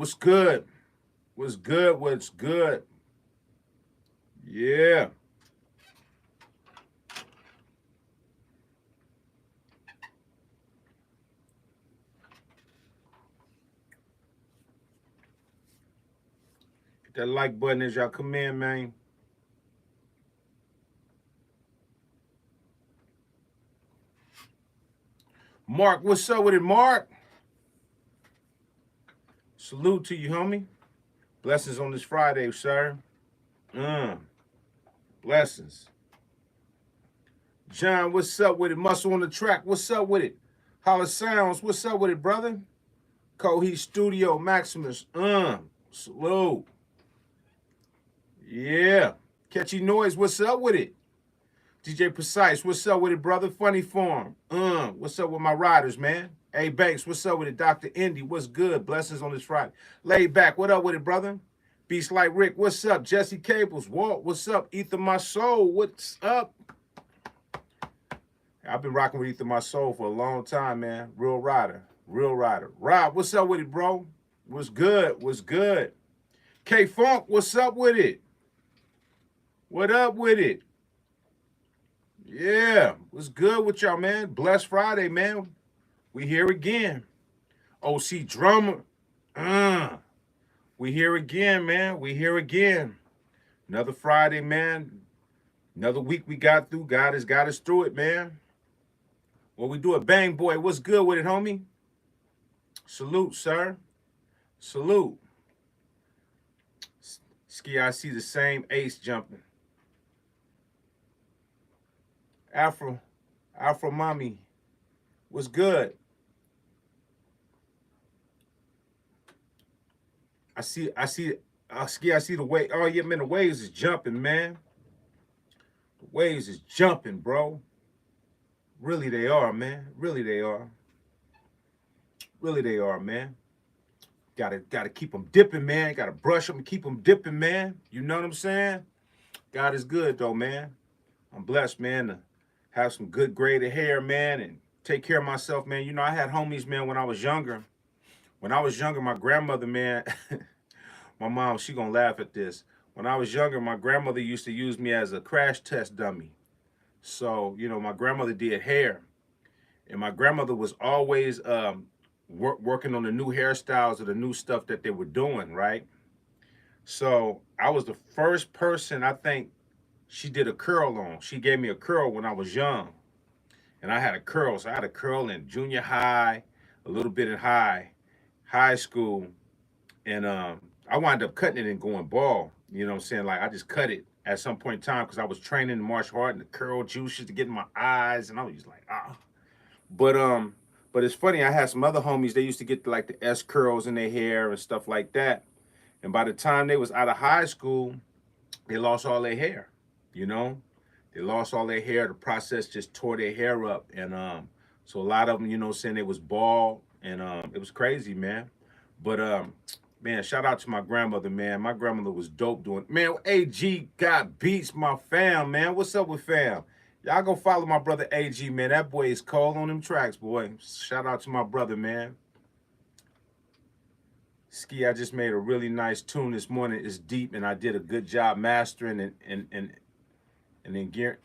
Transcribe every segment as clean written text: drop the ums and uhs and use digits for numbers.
What's good? What's good? What's good? Yeah. Hit that like button as y'all come in, man. Mark, what's up with it, Mark? Salute to you, homie. Blessings on this Friday, sir. Blessings. John, what's up with it? Muscle on the track, what's up with it? Holla Sounds, what's up with it, brother? Coheed Studio, Maximus, salute. Yeah. Catchy Noise, what's up with it? DJ Precise, what's up with it, brother? Funny Form, what's up with my riders, man? Hey, Banks, what's up with it? Dr. Indy, what's good? Blessings on this Friday. Laid Back, what up with it, brother? Beast Like Rick, what's up? Jesse Cables, Walt, what's up? Ether My Soul, what's up? I've been rocking with Ether My Soul for a long time, man. Real rider, real rider. Rob, what's up with it, bro? What's good? What's good? K Funk, what's up with it? What up with it? Yeah, what's good with y'all, man? Blessed Friday, man. We here again. OC Drummer. We here again, man. We here again. Another Friday, man. Another week we got through. God has got us through it, man. What we do it, Bang Boy. What's good with it, homie? Salute, sir. Salute. Ski, I see the same ace jumping. Afro Mommy. What's good? I see Ski, I see the wave. Oh yeah, man, the waves is jumping, man. The waves is jumping, bro. Really they are, man. Really they are. Really they are, man. Gotta keep them dipping, man. Gotta brush them and keep them dipping, man. You know what I'm saying? God is good though, man. I'm blessed, man, to have some good graded hair, man, and take care of myself, man. You know, I had homies, man, when I was younger. When I was younger, my grandmother, man, my mom, she gonna laugh at this. When I was younger, my grandmother used to use me as a crash test dummy. So, you know, my grandmother did hair. And my grandmother was always working on the new hairstyles or the new stuff that they were doing, right? So I was the first person I think she did a curl on. She gave me a curl when I was young. And I had a curl. So I had a curl in junior high, a little bit in high school. And I wound up cutting it and going bald. You know what I'm saying? Like I just cut it at some point in time because I was training in martial art and the curl juices to get in my eyes. And I was just like, ah. But it's funny, I had some other homies, they used to get like the S curls in their hair and stuff like that. And by the time they was out of high school, they lost all their hair, you know? They lost all their hair. The process just tore their hair up. And so a lot of them, you know, saying they was bald and it was crazy, man. But man, shout out to my grandmother, man. My grandmother was dope doing, man, AG got beats, my fam, man. What's up with fam? Y'all go follow my brother AG, man. That boy is cold on them tracks, boy. Shout out to my brother, man. Ski, I just made a really nice tune this morning. It's deep, and I did a good job mastering and gearing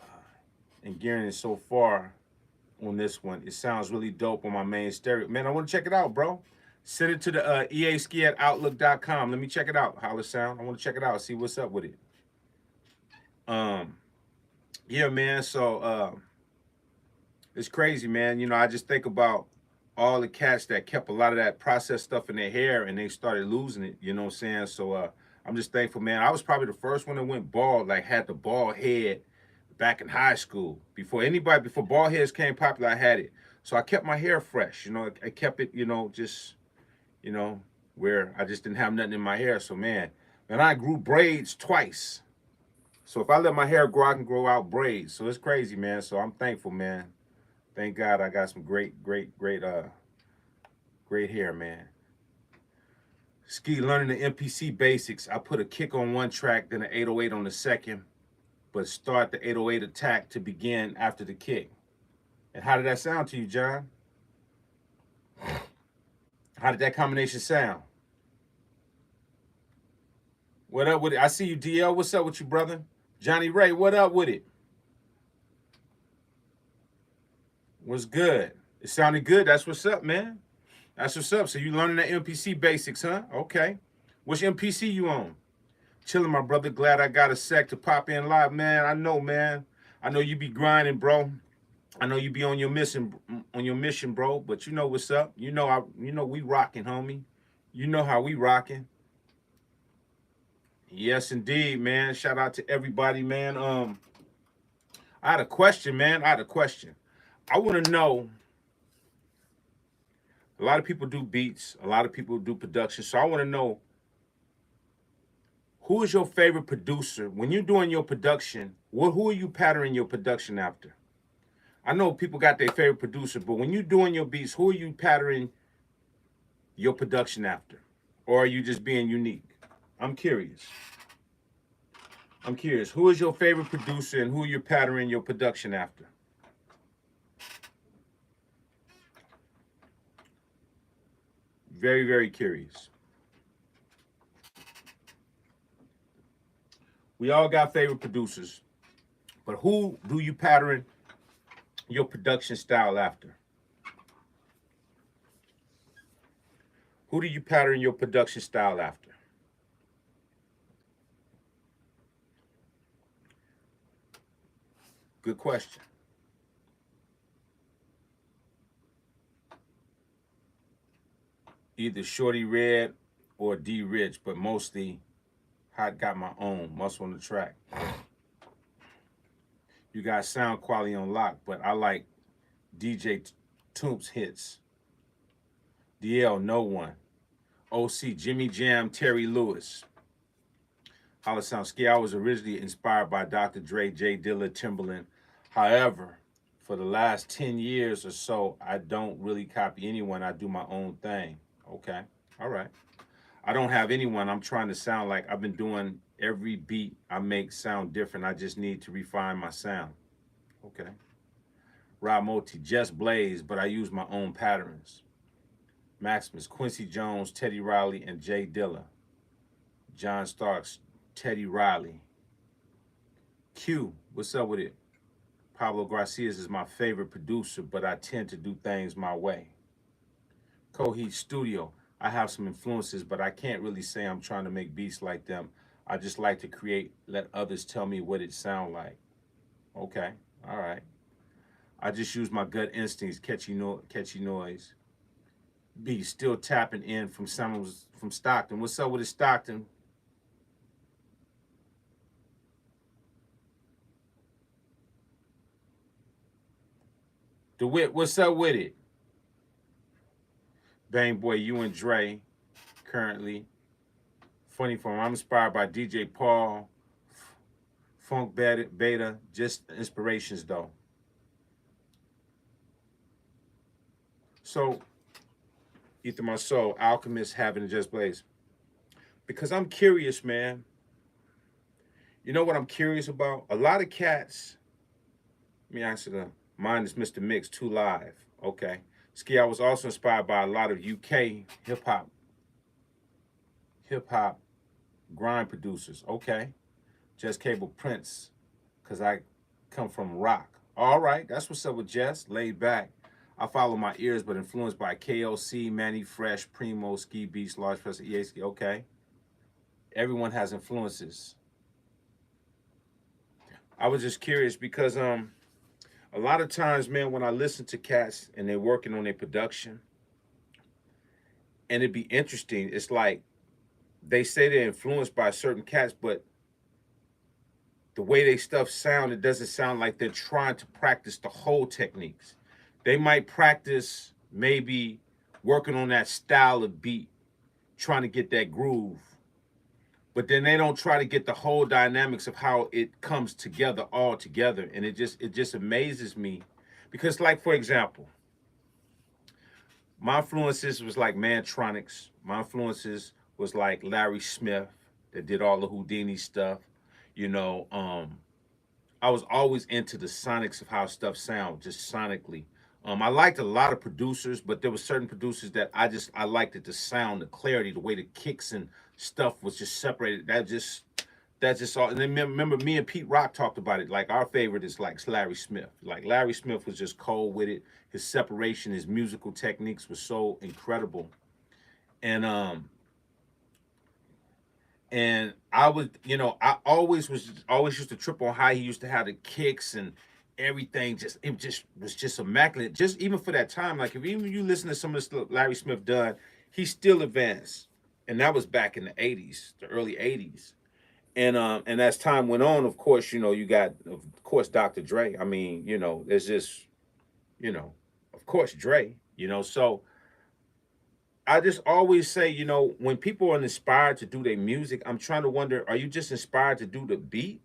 it so far on this one. It sounds really dope on my main stereo. Man, I want to check it out, bro. Send it to the easki@outlook.com. Let me check it out. How it sound? I want to check it out. See what's up with it. Yeah, man. So it's crazy, man. You know, I just think about all the cats that kept a lot of that processed stuff in their hair and they started losing it. You know what I'm saying? So I'm just thankful, man. I was probably the first one that went bald, like had the bald head back in high school. Before bald heads came popular, I had it. So I kept my hair fresh. You know, I kept it, you know, just, you know, where I just didn't have nothing in my hair. So, man, I grew braids twice. So if I let my hair grow, I can grow out braids. So it's crazy, man. So I'm thankful, man. Thank God I got some great hair, man. Ski, learning the MPC basics. I put a kick on one track, then an 808 on the second, but start the 808 attack to begin after the kick. And how did that sound to you, John? How did that combination sound? What up with it? I see you, DL. What's up with you, brother? Johnny Ray, what up with it? What's good? It sounded good. That's what's up, man. That's what's up. So you learning the MPC basics, huh? Okay. Which MPC you on? Chilling, my brother. Glad I got a sec to pop in live, man. I know, man. I know you be grinding, bro. I know you be on your mission, bro. But you know what's up. You know we rocking, homie. You know how we rocking. Yes, indeed, man. Shout out to everybody, man. I had a question, man. I had a question. I want to know. A lot of people do beats. A lot of people do production. So I want to know, who is your favorite producer when you're doing your production? Who are you patterning your production after? I know people got their favorite producer, but when you're doing your beats, who are you patterning your production after? Or are you just being unique? I'm curious. I'm curious. Who is your favorite producer and who you're patterning your production after? Very, very curious. We all got favorite producers, but who do you pattern your production style after? Who do you pattern your production style after? Good question. Either Shorty Red or D Rich, but mostly Hot got my own muscle on the track. You got sound quality on lock, but I like DJ Toomps hits. DL, no one. OC, Jimmy Jam, Terry Lewis. Holla Sound Ski. I was originally inspired by Dr. Dre, J Dilla, Timberland. However, for the last 10 years or so, I don't really copy anyone. I do my own thing. Okay. All right. I don't have anyone I'm trying to sound like. I've been doing every beat I make sound different. I just need to refine my sound. Okay. Rob Moti, Just Blaze, but I use my own patterns. Maximus, Quincy Jones, Teddy Riley, and Jay Dilla. John Starks, Teddy Riley. Q, what's up with it? Pablo Garcias is my favorite producer, but I tend to do things my way. Coheed Studio, I have some influences, but I can't really say I'm trying to make beats like them. I just like to create, let others tell me what it sound like. Okay, all right. I just use my gut instincts, catchy noise. B, still tapping in from someone from Stockton. What's up with it, Stockton? DeWitt, what's up with it? Bang Boy, you and Dre, currently. Funny form, I'm inspired by DJ Paul, Funk Beta, just inspirations though. So, Ether My Soul, Alchemist, Having Just Blaze. Because I'm curious, man. You know what I'm curious about? A lot of cats, let me answer the, mine is Mr. Mix, 2 Live. Okay. Ski, I was also inspired by a lot of UK hip hop grind producers. Okay. Just Cable Prince, because I come from rock. All right. That's what's up with Jess. Laid back. I follow my ears, but influenced by KLC, Manny Fresh, Primo, Ski Beats, Large Press, EA Ski. Okay. Everyone has influences. I was just curious because a lot of times, man, when I listen to cats and they're working on their production, and it'd be interesting, it's like they say they're influenced by certain cats, but the way they stuff sound, it doesn't sound like they're trying to practice the whole techniques. They might practice maybe working on that style of beat, trying to get that groove, but then they don't try to get the whole dynamics of how it comes together all together. And it just amazes me because, like, for example, my influences was like Mantronics. My influences was like Larry Smith that did all the Houdini stuff. You know, I was always into the sonics of how stuff sounds, just sonically. I liked a lot of producers, but there were certain producers that I liked it, the sound, the clarity, the way the kicks and stuff was just separated. That's just all. And then remember, me and Pete Rock talked about it. Like our favorite is like Larry Smith. Like Larry Smith was just cold with it. His separation, his musical techniques were so incredible. And I was, I always used to trip on how he used to have the kicks and everything. It just was just immaculate. Just even for that time, like if even you listen to some of the stuff Larry Smith done, he still advanced, and that was back in the '80s, the early '80s. And as time went on, of course, you got, of course, Dr. Dre. I mean, there's just, you know, of course, Dre. So I just always say, when people are inspired to do their music, I'm trying to wonder, are you just inspired to do the beat?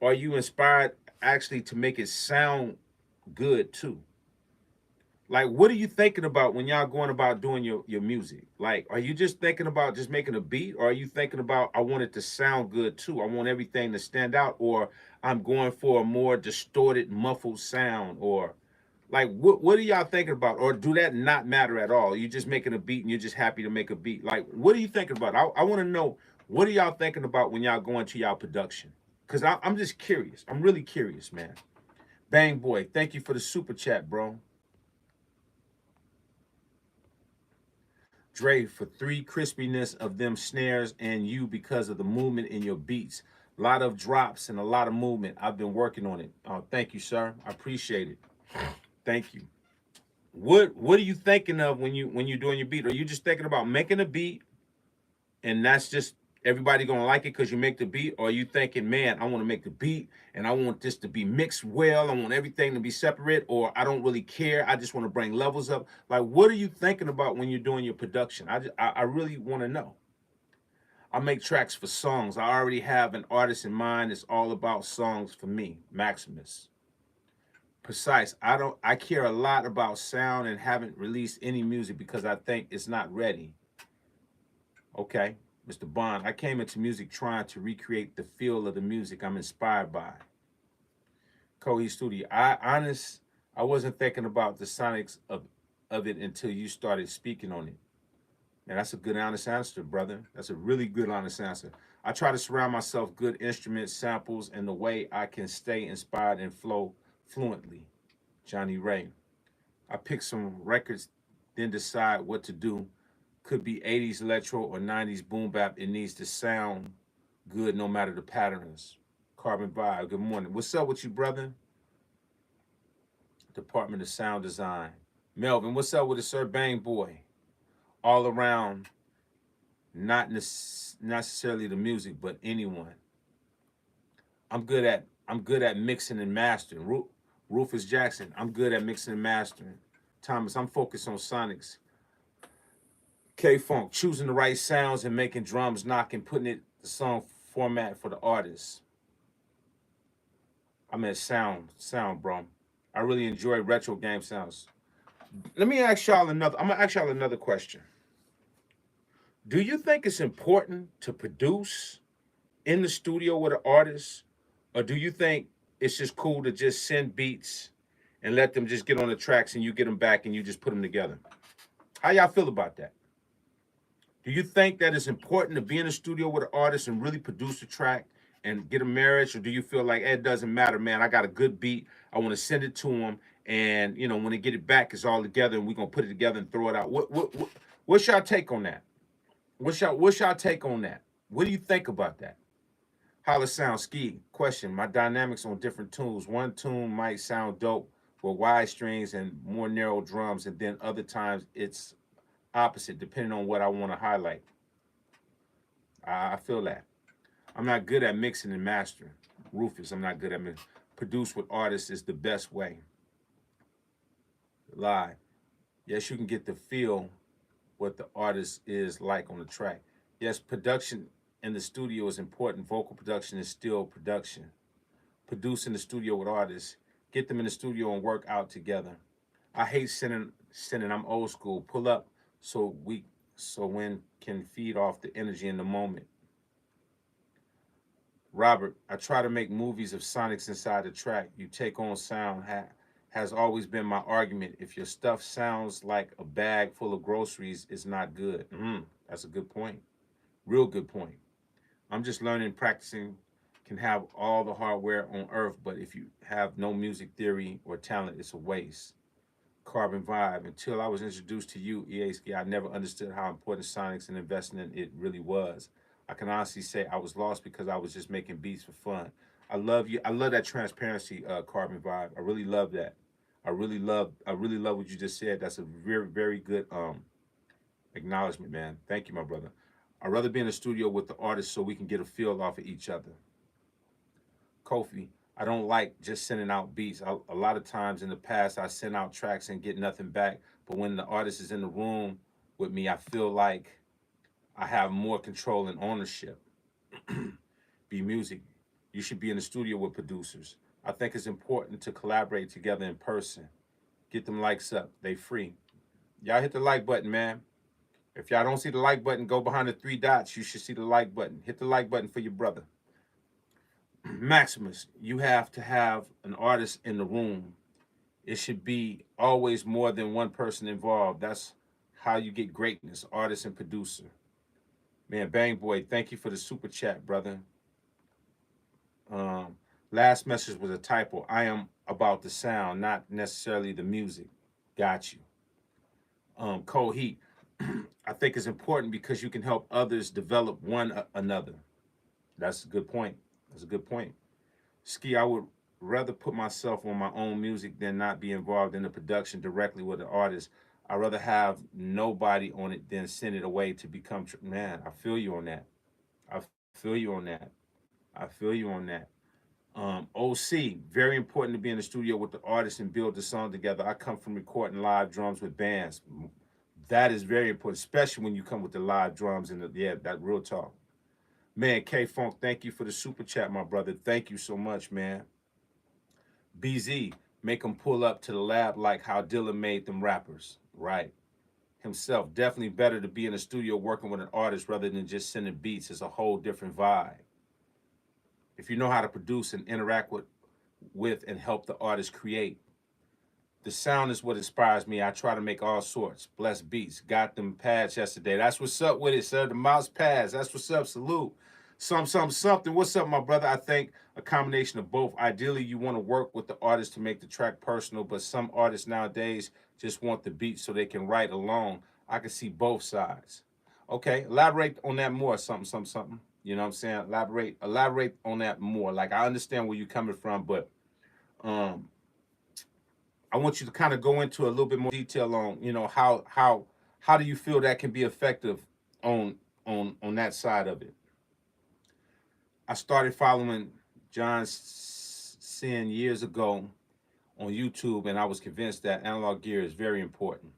Or are you inspired actually to make it sound good too? Like, what are you thinking about when y'all going about doing your music? Like, are you just thinking about just making a beat? Or are you thinking about, I want it to sound good too? I want everything to stand out? Or I'm going for a more distorted, muffled sound? Or like, what are y'all thinking about? Or do that not matter at all? You're just making a beat and you're just happy to make a beat. Like, what are you thinking about? I want to know, what are y'all thinking about when y'all go into y'all production? Because I'm just curious. I'm really curious, man. Bang Boy, thank you for the super chat, bro. Dre, for three crispiness of them snares and you because of the movement in your beats. A lot of drops and a lot of movement. I've been working on it. Thank you, sir. I appreciate it. Thank you. What are you thinking of when you're doing your beat? Are you just thinking about making a beat and that's just everybody gonna like it because you make the beat? Or are you thinking, man, I want to make the beat and I want this to be mixed well, I want everything to be separate, or I don't really care, I just want to bring levels up? Like, what are you thinking about when you're doing your production? I really want to know. I make tracks for songs. I already have an artist in mind. It's all about songs for me, Maximus. Precise. I care a lot about sound and haven't released any music because I think it's not ready. Okay, Mr. Bond, I came into music trying to recreate the feel of the music I'm inspired by. Kohi Studio. I wasn't thinking about the sonics of it until you started speaking on it. And that's a good honest answer, brother. That's a really good honest answer. I try to surround myself good instruments, samples, and the way I can stay inspired and flow fluently. Johnny Ray. I pick some records, then decide what to do. Could be 80s electro or 90s boom bap. It needs to sound good no matter the patterns. Carbon Vibe, good morning. What's up with you, brother? Department of Sound Design. Melvin, what's up with it, sir? Bang Boy. All around, not necessarily the music, but anyone. I'm good at mixing and mastering. Rufus Jackson, I'm good at mixing and mastering. Thomas, I'm focused on sonics. K Funk, choosing the right sounds and making drums knock and putting it the song format for the artist. I mean sound, bro. I really enjoy retro game sounds. Let me ask y'all another. I'm gonna ask y'all another question. Do you think it's important to produce in the studio with an artist, or do you think it's just cool to just send beats and let them just get on the tracks and you get them back and you just put them together? How y'all feel about that? Do you think that it's important to be in the studio with an artist and really produce a track and get a marriage, or do you feel like, it doesn't matter, man? I got a good beat. I want to send it to them, and when they get it back, it's all together, and we're gonna put it together and throw it out. What's y'all take on that? What's y'all take on that? What do you think about that? Holla Sound Ski. Question. My dynamics on different tunes. One tune might sound dope with wide strings and more narrow drums, and then other times it's opposite, depending on what I want to highlight. I feel that. I'm not good at mixing and mastering. Rufus, I'm not good at mixing. Produce with artists is the best way. Live. Yes, you can get the feel what the artist is like on the track. Yes, production in the studio is important. Vocal production is still production. Produce in the studio with artists. Get them in the studio and work out together. I hate sending. I'm old school. Pull up so when can feed off the energy in the moment. Robert, I try to make movies of sonics inside the track. You take on sound, has always been my argument. If your stuff sounds like a bag full of groceries, it's not good. That's a good point. Real good point. I'm just learning, practicing can have all the hardware on earth, but if you have no music theory or talent, it's a waste. Carbon Vibe. Until I was introduced to you, EASKI, I never understood how important sonics and investing in it really was. I can honestly say I was lost because I was just making beats for fun. I love you. I love that transparency, Carbon Vibe. I really love that. I really love what you just said. That's a very, very good acknowledgement, man. Thank you, my brother. I'd rather be in the studio with the artist so we can get a feel off of each other. Kofi, I don't like just sending out beats. A lot of times in the past, I send out tracks and get nothing back. But when the artist is in the room with me, I feel like I have more control and ownership. Be music. You should be in the studio with producers. I think it's important to collaborate together in person. Get them likes up. They free. Y'all hit the like button, man. If y'all don't see the like button, go behind the three dots. You should see the like button. Hit the like button for your brother. Maximus, you have to have an artist in the room. It should be always more than one person involved. That's how you get greatness, artist and producer. Man, Bang Boy, thank you for the super chat, brother. Um, Last message was a typo. I am about the sound, not necessarily the music. Got you. Cold Heat, I think it's important because you can help others develop one another. That's a good point. That's a good point. Ski, I would rather put myself on my own music than not be involved in the production directly with the artist. I'd rather have nobody on it than send it away to become. Man, I feel you on that. I feel you on that. I feel you on that. OC, very important to be in the studio with the artist and build the song together. I come from recording live drums with bands. That is very important, especially when you come with the live drums and that real talk. Man, K Funk, thank you for the super chat, my brother. Thank you so much, man. BZ, make them pull up to the lab like how Dylan made them rappers. Right. Himself, definitely better to be in the studio working with an artist rather than just sending beats. It's a whole different vibe. If you know how to produce and interact with and help the artist create, the sound is what inspires me. I try to make all sorts. Blessed beats. Got them pads yesterday. That's what's up with it, sir. The mouse pads. That's what's up. Salute. Something. What's up, my brother? I think a combination of both. Ideally, you want to work with the artist to make the track personal, but some artists nowadays just want the beat so they can write along. I can see both sides. Okay, elaborate on that more. Something. You know what I'm saying? Elaborate on that more. Like, I understand where you're coming from, but um I want you to kind of go into a little bit more detail on, how do you feel that can be effective on on that side of it. I started following John Sin years ago on YouTube, and I was convinced that analog gear is very important.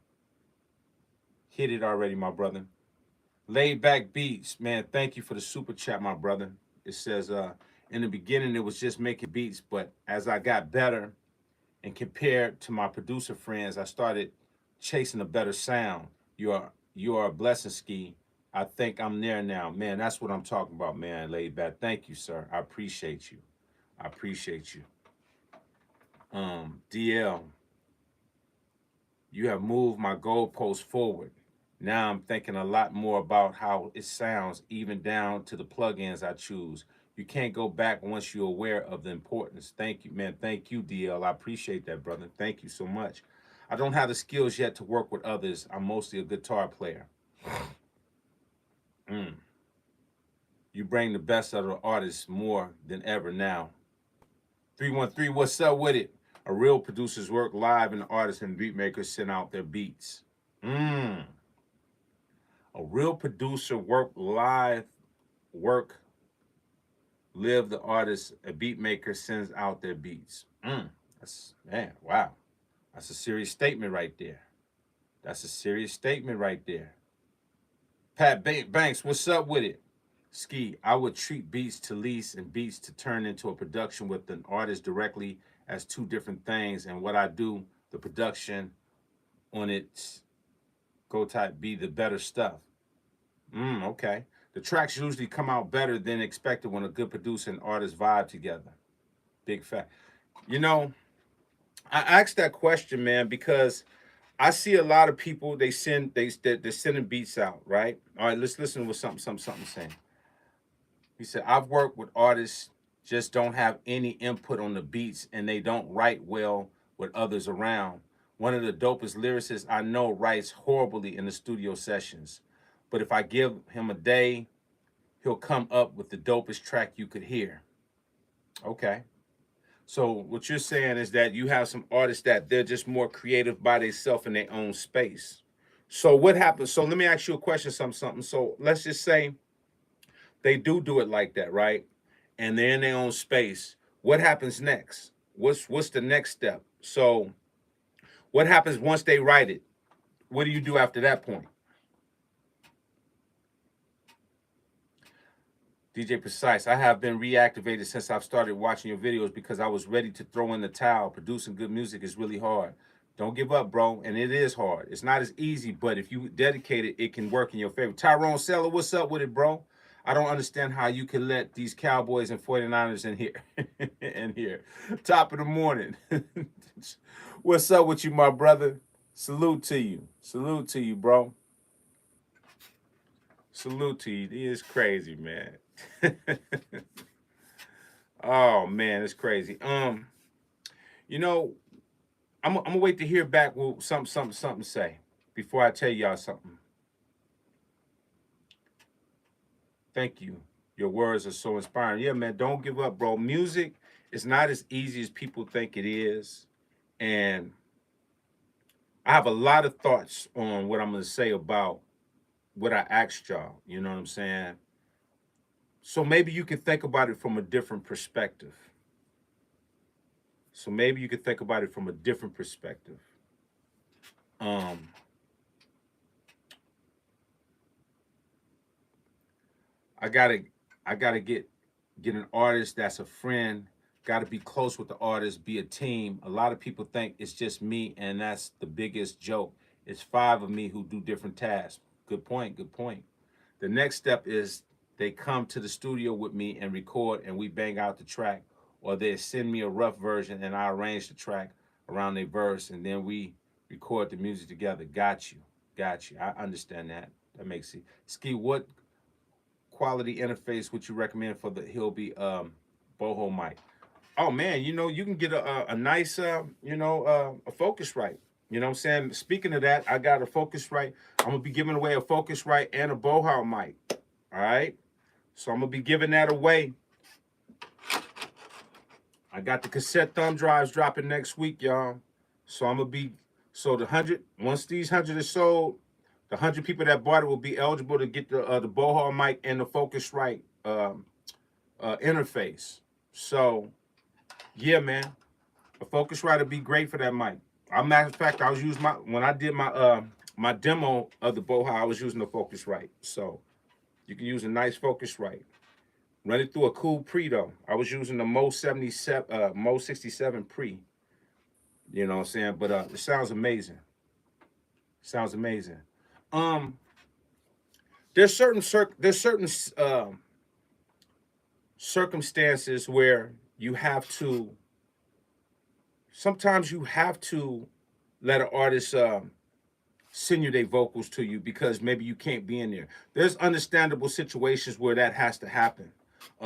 Hit it already, my brother. Laid back beats, man. Thank you for the super chat, my brother. It says, in the beginning, it was just making beats, but as I got better, and compared to my producer friends, I started chasing a better sound. You are a blessing, Ski. I think I'm there now. Man, that's what I'm talking about, man. Laid back. Thank you, sir. I appreciate you. I appreciate you. DL, you have moved my goalpost forward. Now I'm thinking a lot more about how it sounds, even down to the plugins I choose. You can't go back once you're aware of the importance. Thank you, man. Thank you, DL. I appreciate that, brother. Thank you so much. I don't have the skills yet to work with others. I'm mostly a guitar player. You bring the best out of the artists more than ever now. 313, what's up with it? A real producers work live and artists and beat makers send out their beats. A real producer live, live the artist, a beat maker sends out their beats. That's, man, wow. That's a serious statement right there. That's a serious statement right there. Pat Banks, what's up with it? Ski, I would treat beats to lease and beats to turn into a production with an artist directly as two different things. And what I do, the production on its go type be the better stuff. Okay. The tracks usually come out better than expected when a good producer and artist vibe together. Big fact. You know, I asked that question, man, because I see a lot of people. They're sending beats out, right? All right, let's listen to what something saying. He said, "I've worked with artists just don't have any input on the beats, and they don't write well with others around. One of the dopest lyricists I know writes horribly in the studio sessions, but if I give him a day, he'll come up with the dopest track you could hear." Okay. So what you're saying is that you have some artists that they're just more creative by themselves in their own space. So what happens? So let me ask you a question, something. So let's just say they do it like that, right? And they're in their own space. What happens next? What's the next step? So what happens once they write it? What do you do after that point? DJ Precise, I have been reactivated since I've started watching your videos because I was ready to throw in the towel. Producing good music is really hard. Don't give up, bro. And it is hard. It's not as easy, but if you dedicate it, it can work in your favor. Tyrone Seller, what's up with it, bro? I don't understand how you can let these Cowboys and 49ers in here. in here. Top of the morning. What's up with you, my brother? Salute to you. Salute to you, bro. Salute to you. It is crazy, man. Oh man, it's crazy. You know, I'm gonna wait to hear back what something say before I tell y'all something. Thank you. Your words are so inspiring. Yeah, man, don't give up, bro. Music is not as easy as people think it is. And I have a lot of thoughts on what I'm gonna say about what I asked y'all. You know what I'm saying? So maybe you can think about it from a different perspective. So maybe you could think about it from a different perspective. Um, I gotta I gotta get an artist that's a friend. Gotta be close with the artist, be a team. A lot of people think it's just me, and that's the biggest joke. It's five of me who do different tasks. Good point, good point. The next step is they come to the studio with me and record and we bang out the track. Or they send me a rough version and I arrange the track around their verse and then we record the music together. Got you. Got you. I understand that. That makes sense. Ski, what quality interface would you recommend for the Hilby BOHO mic? Oh man, you can get a nice a Focusrite. You know what I'm saying? Speaking of that, I got a Focusrite. I'm gonna be giving away a Focusrite and a BOHO mic. All right. So I'm gonna be giving that away. I got the cassette thumb drives dropping next week, y'all. So I'm gonna be the 100 once these 100 are sold, the 100 people that bought it will be eligible to get the BOHO mic and the Focusrite interface. So yeah, man, a Focusrite would be great for that mic. Matter of fact, I was using when I did my demo of the BOHO, I was using the Focusrite. So you can use a nice Focusrite. Run it through a cool pre though. I was using the Mo 77, Mo 67 pre. You know what I'm saying? But it sounds amazing. Sounds amazing. Um, there's certain circumstances where you have to. Sometimes you have to let an artist send you their vocals to you because maybe you can't be in there. There's understandable situations where that has to happen.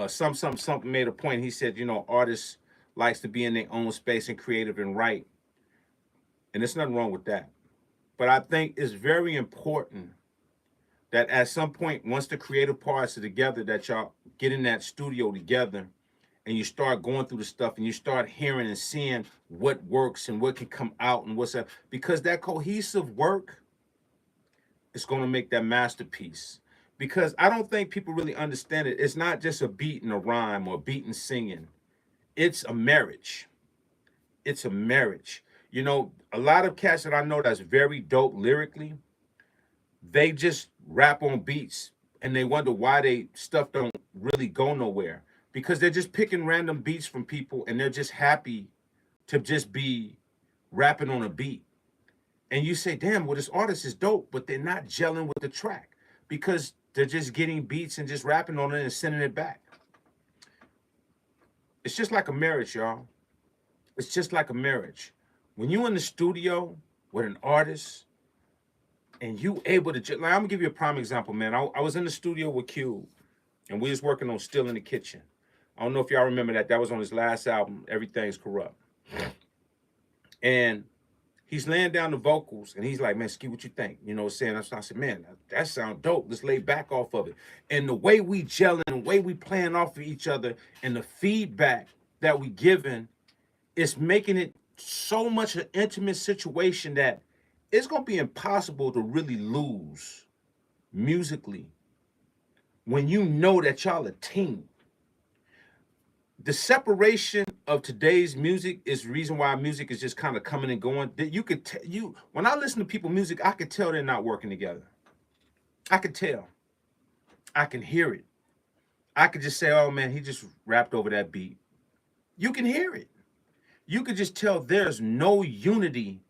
Something made a point. He said, artists likes to be in their own space and creative and write, and there's nothing wrong with that. But I think it's very important that at some point, once the creative parts are together, that y'all get in that studio together and you start going through the stuff and you start hearing and seeing what works and what can come out and what's up. Because that cohesive work is going to make that masterpiece. Because I don't think people really understand it. It's not just a beat and a rhyme or a beat and singing. It's a marriage. It's a marriage. A lot of cats that I know that's very dope lyrically, they just rap on beats and they wonder why they stuff don't really go nowhere because they're just picking random beats from people and they're just happy to just be rapping on a beat. And you say, damn, well, this artist is dope, but they're not gelling with the track because they're just getting beats and just rapping on it and sending it back. It's just like a marriage, y'all. It's just like a marriage. When you in the studio with an artist and you able to, like, I'm gonna give you a prime example, man. I was in the studio with Cube and we was working on Still in the Kitchen. I don't know if y'all remember that. That was on his last album, Everything's Corrupt. And he's laying down the vocals and he's like, man, Ski, what you think? You know what I'm saying? I said, man, that sound dope. Let's lay back off of it. And the way we gelling, the way we playing off of each other and the feedback that we giving, it's making it so much an intimate situation that it's going to be impossible to really lose musically when you know that y'all a team. The separation of today's music is the reason why music is just kind of coming and going. That you could when I listen to people music, I could tell they're not working together. I could tell. I can hear it. I could just say, oh man, he just rapped over that beat. You can hear it. You could just tell there's no unity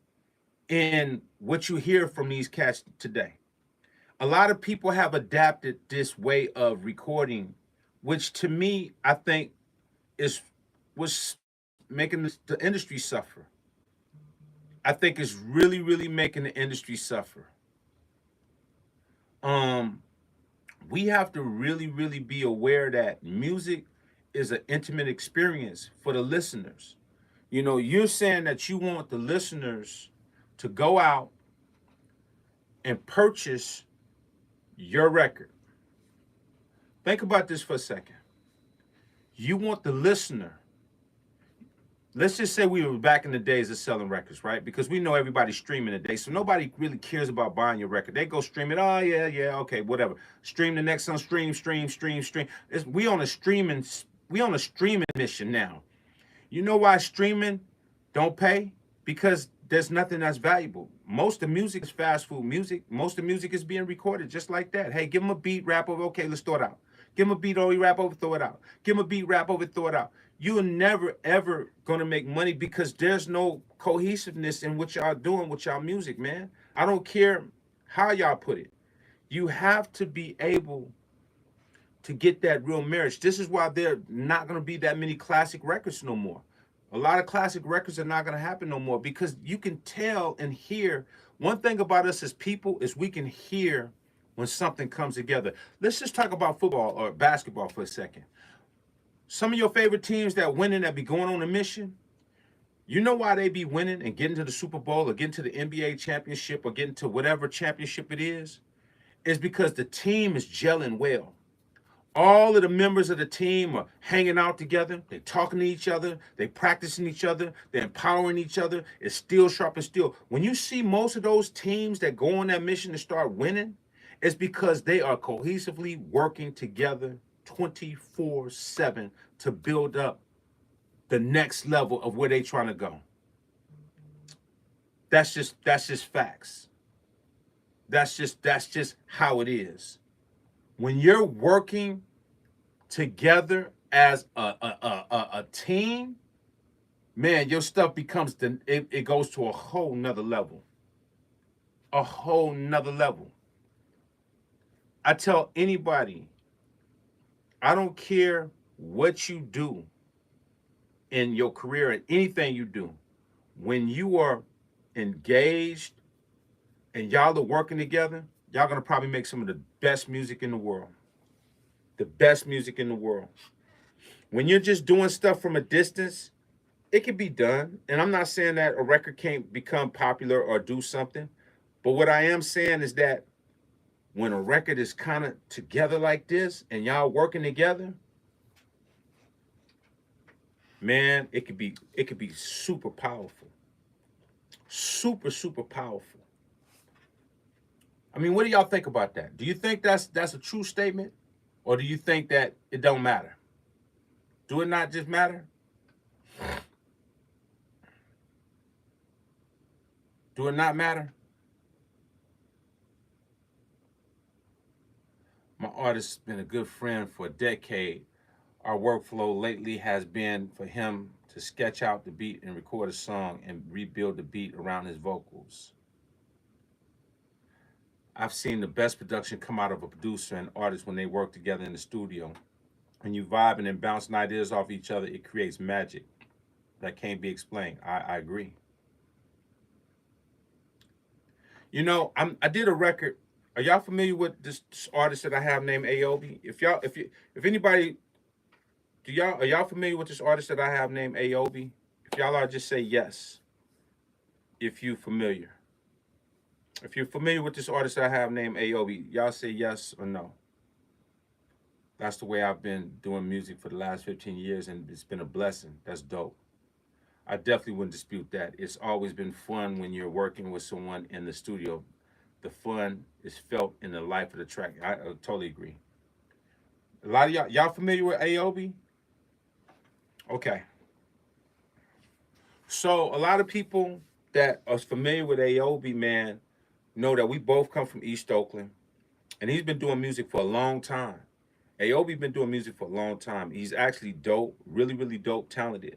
in what you hear from these cats today. A lot of people have adapted this way of recording, which to me, I think was making the industry suffer. I think it's really, really making the industry suffer. We have to really, really be aware that music is an intimate experience for the listeners. You know, you're saying that you want the listeners to go out and purchase your record. Think about this for a second. You want the listener. Let's just say we were back in the days of selling records, right? Because we know everybody's streaming today, so nobody really cares about buying your record. They go stream it. Oh yeah, okay, whatever. Stream the next song. Stream. We on a streaming mission now. You know why streaming don't pay? Because there's nothing that's valuable. Most of the music is fast food music. Most of the music is being recorded just like that. Hey, give them a beat, rap over. Okay, let's throw it out. Give them a beat, oh, rap over, throw it out. Give them a beat, rap over, throw it out. You are never, ever going to make money because there's no cohesiveness in what y'all doing with y'all music, man. I don't care how y'all put it. You have to be able to get that real marriage. This is why there are not going to be that many classic records no more. A lot of classic records are not going to happen no more because you can tell and hear. One thing about us as people is we can hear when something comes together. Let's just talk about football or basketball for a second. Some of your favorite teams that winning, that be going on a mission, you know why they be winning and getting to the Super Bowl or getting to the NBA championship or getting to whatever championship it is? It's because the team is gelling well. All of the members of the team are hanging out together. They're talking to each other. They're practicing each other. They're empowering each other. It's steel sharp and steel. When you see most of those teams that go on that mission to start winning, it's because they are cohesively working together 24/7 to build up the next level of where they're trying to go. That's just facts. That's just how it is. When you're working together as a team, man, your stuff becomes it goes to a whole nother level. A whole nother level. I tell anybody, I don't care what you do in your career and anything you do, when you are engaged and y'all are working together, y'all gonna probably make some of the best music in the world. The best music in the world. When you're just doing stuff from a distance, it can be done. And I'm not saying that a record can't become popular or do something. But what I am saying is that when a record is kind of together like this and y'all working together, man, it could be super powerful. Super, super powerful. I mean, what do y'all think about that? Do you think that's a true statement? Or do you think that it don't matter? Do it not just matter? Do it not matter? My artist has been a good friend for a decade. Our workflow lately has been for him to sketch out the beat and record a song and rebuild the beat around his vocals. I've seen the best production come out of a producer and artist when they work together in the studio. When you vibing and bouncing ideas off each other, it creates magic that can't be explained. I agree. You know, I did a record. Are y'all familiar with this artist that I have named Aobi? If anybody, are y'all familiar with this artist that I have named Aobi? If y'all are, just say yes. If you familiar, if you're familiar with this artist that I have named Aobi, y'all say yes or no. That's the way I've been doing music for the last 15 years, and it's been a blessing. That's dope. I definitely wouldn't dispute that. It's always been fun when you're working with someone in the studio. The fun is felt in the life of the track. I totally agree. A lot of y'all familiar with Aobi? Okay. So a lot of people that are familiar with Aobi, man, know that we both come from East Oakland, and he's been doing music for a long time. Aobi been doing music for a long time. He's actually dope, really, really dope, talented.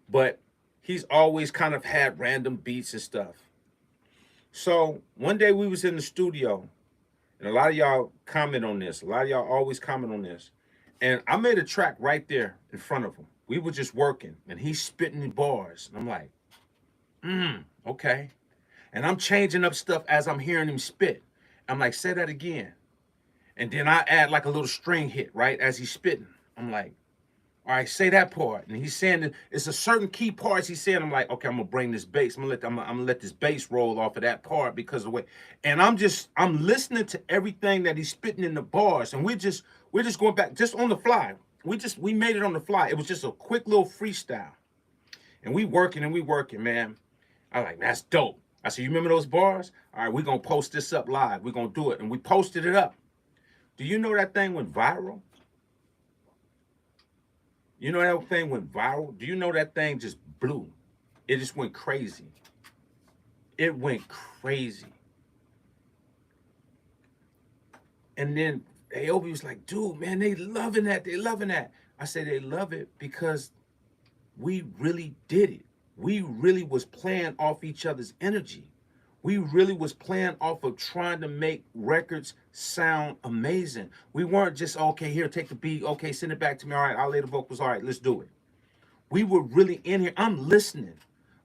But he's always kind of had random beats and stuff. So one day we was in the studio, and a lot of y'all comment on this. A lot of y'all always comment on this. And I made a track right there in front of him. We were just working, and he's spitting in bars. And I'm like, okay. And I'm changing up stuff as I'm hearing him spit. I'm like, say that again. And then I add like a little string hit, right, as he's spitting. I'm like, all right, say that part. And he's saying that it's a certain key parts he's saying. I'm like, okay, I'm gonna bring this bass. I'm gonna let this bass roll off of that part because of the way. And I'm listening to everything that he's spitting in the bars, and we're just going back just on the fly. We made it on the fly. It was just a quick little freestyle, and we working, man. I like, that's dope. I said, you remember those bars? All right, we're gonna post this up live. We're gonna do it, and we posted it up. Do you know that thing went viral? You know that thing went viral? Do you know that thing just blew? It just went crazy. It went crazy. And then Aobi was like, dude, man, they loving that. They loving that. I said they love it because we really did it. We really was playing off each other's energy. We really was playing off of trying to make records sound amazing. We weren't just, okay, here, take the beat. Okay, send it back to me. All right, I'll lay the vocals. All right, let's do it. We were really in here. I'm listening.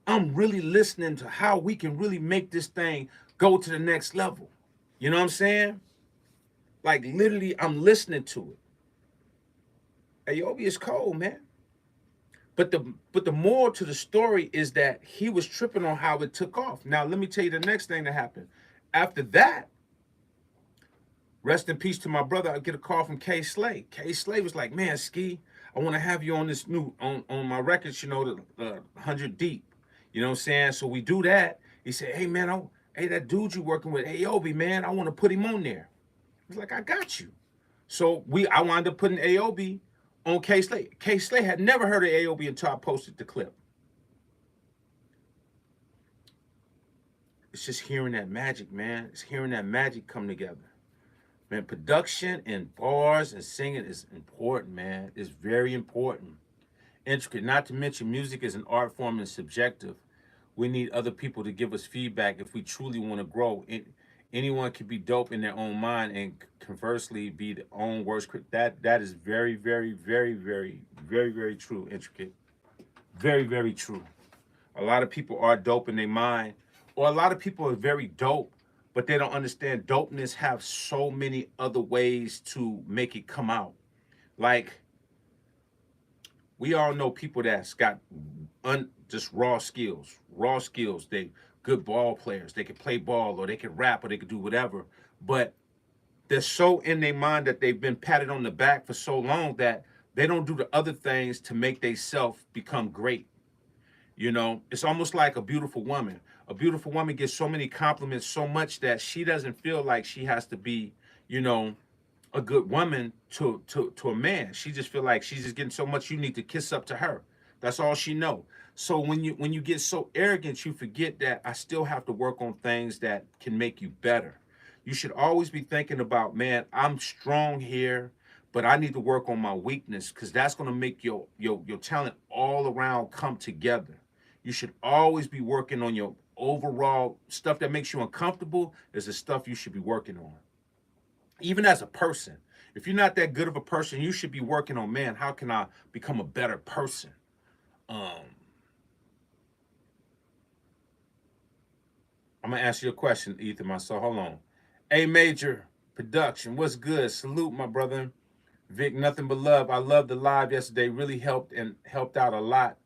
I'm really listening to how we can really make this thing go to the next level. You know what I'm saying? Like literally, I'm listening to it. Aobi is cold, man. But the moral to the story is that he was tripping on how it took off. Now let me tell you the next thing that happened. After that, rest in peace to my brother, I get a call from K Slay. K Slay was like, man, Ski, I want to have you on this new on my records, you know, the 100 Deep. You know what I'm saying? So we do that. He said, hey man, hey, that dude you working with, Aobi, man, I want to put him on there. I was like, I got you. So I wound up putting Aobi on K Slay. K Slay had never heard of Aobi until I posted the clip. It's just hearing that magic, man. It's hearing that magic come together. Man, production and bars and singing is important, man. It's very important. Intricate. Not to mention music is an art form and subjective. We need other people to give us feedback if we truly want to grow. Anyone can be dope in their own mind and conversely be their own worst critic. That is very, very, very, very, very, very true, Intricate. Very, very true. A lot of people are dope in their mind, or a lot of people are very dope, but they don't understand dopeness have so many other ways to make it come out. Like, we all know people that's got just raw skills. Raw skills. They good ball players. They can play ball, or they can rap, or they can do whatever. But they're so in their mind that they've been patted on the back for so long that they don't do the other things to make themselves become great. You know, it's almost like a beautiful woman. A beautiful woman gets so many compliments so much that she doesn't feel like she has to be, you know, a good woman to a man. She just feel like she's just getting so much, you need to kiss up to her. That's all she know. So when you get so arrogant, you forget that I still have to work on things that can make you better. You should always be thinking about, man, I'm strong here, but I need to work on my weakness, because that's going to make your talent all around come together. You should always be working on your overall stuff that makes you uncomfortable is the stuff you should be working on. Even as a person, if you're not that good of a person, you should be working on, man, how can I become a better person? Um, I'm gonna ask you a question, Ethan, my soul. Hold on. A Major Production, what's good? Salute, my brother. Vic, nothing but love. I loved the live yesterday. Really helped out a lot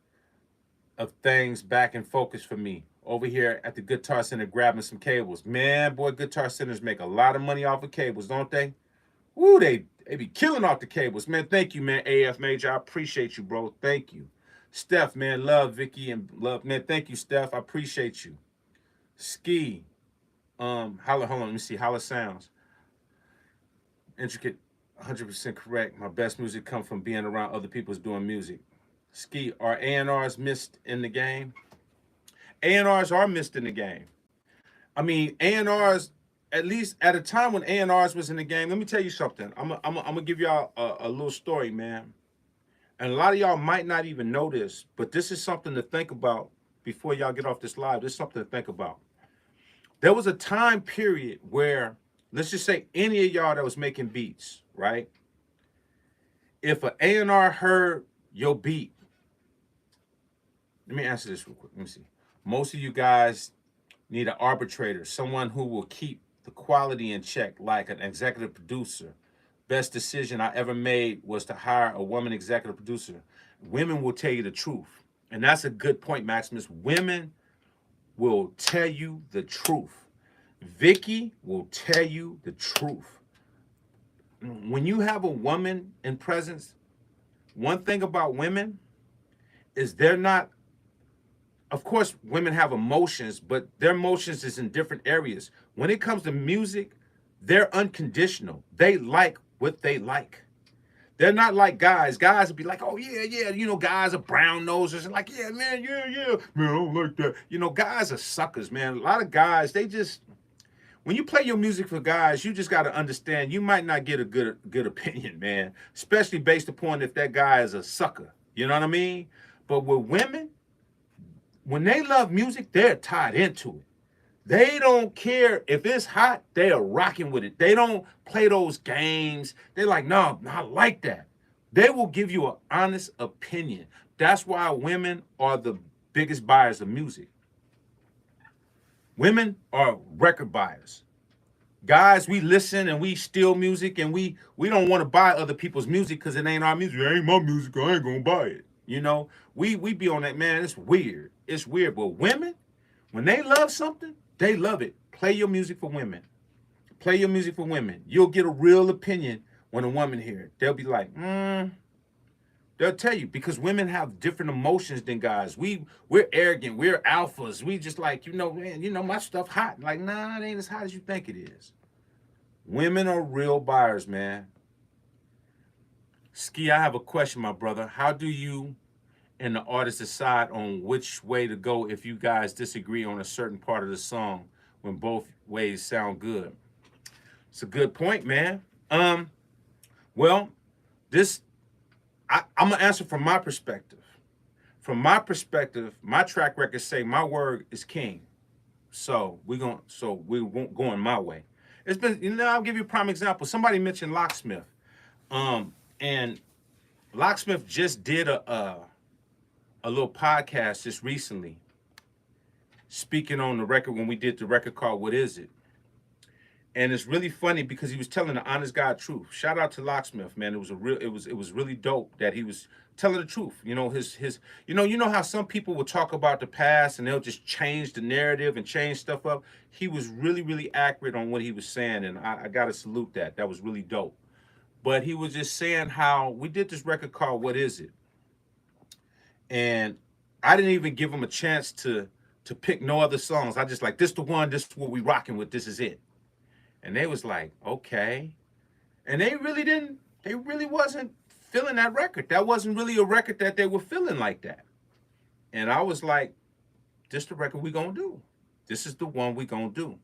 of things back in focus for me. Over here at the Guitar Center grabbing some cables. Man, boy, Guitar Centers make a lot of money off of cables, don't they? Woo, they be killing off the cables. Man, thank you, man, AF Major. I appreciate you, bro. Thank you. Steph, man, love Vicky and love, man. Thank you, Steph. I appreciate you. Ski, holla, hold on, let me see. Holla Sounds. Intricate, 100% correct. My best music come from being around other people's doing music. Ski, are A&Rs missed in the game? A&Rs are missed in the game. I mean, A&Rs, at least at a time when A&Rs was in the game, let me tell you something. I'm gonna give y'all a little story, man. And a lot of y'all might not even know this, but this is something to think about before y'all get off this live. This is something to think about. There was a time period where, let's just say any of y'all that was making beats, right? If an A&R heard your beat, let me answer this real quick. Let me see. Most of you guys need an arbitrator, someone who will keep the quality in check, like an executive producer. Best decision I ever made was to hire a woman executive producer. Women will tell you the truth. And that's a good point, Maximus. Women will tell you the truth. Vicky will tell you the truth. When you have a woman in presence, one thing about women is they're not, of course, women have emotions, but their emotions is in different areas. When it comes to music, they're unconditional. They like what they like. They're not like guys. Guys would be like, oh, yeah, yeah. You know, guys are brown nosers and like, yeah, man, yeah, yeah. Man, I don't like that. You know, guys are suckers, man. A lot of guys, they just, when you play your music for guys, you just got to understand you might not get a good opinion, man, especially based upon if that guy is a sucker. You know what I mean? But with women, when they love music, they're tied into it. They don't care if it's hot, they are rocking with it. They don't play those games. They're like, no, I like that. They will give you an honest opinion. That's why women are the biggest buyers of music. Women are record buyers. Guys, we listen and we steal music and we don't want to buy other people's music because it ain't our music. It ain't my music. I ain't gonna buy it. You know, we be on that, man. It's weird. It's weird. But women, when they love something, they love it. Play your music for women. Play your music for women. You'll get a real opinion when a woman hear it. They'll be like, they'll tell you because women have different emotions than guys. We're arrogant. We're alphas. We just like, man, my stuff hot. Like, nah, it ain't as hot as you think it is. Women are real buyers, man. Ski, I have a question, my brother. How do you and the artist decide on which way to go if you guys disagree on a certain part of the song when both ways sound good? It's a good point, man. Well, I'm gonna answer from my perspective. From my perspective, my track record say my word is king. So we won't go in my way. It's been, I'll give you a prime example. Somebody mentioned Locksmith. And Locksmith just did a little podcast just recently, speaking on the record when we did the record called What Is It? And it's really funny because he was telling the honest God truth. Shout out to Locksmith, man. It was really dope that he was telling the truth. You know how some people will talk about the past and they'll just change the narrative and change stuff up. He was really, really accurate on what he was saying, and I gotta salute that. That was really dope. But he was just saying how we did this record called What Is It? And I didn't even give him a chance to pick no other songs. I just like, this the one, this is what we rocking with, this is it. And they was like, okay. And they really wasn't feeling that record. That wasn't really a record that they were feeling like that. And I was like, this the record we gonna do. This is the one we gonna do.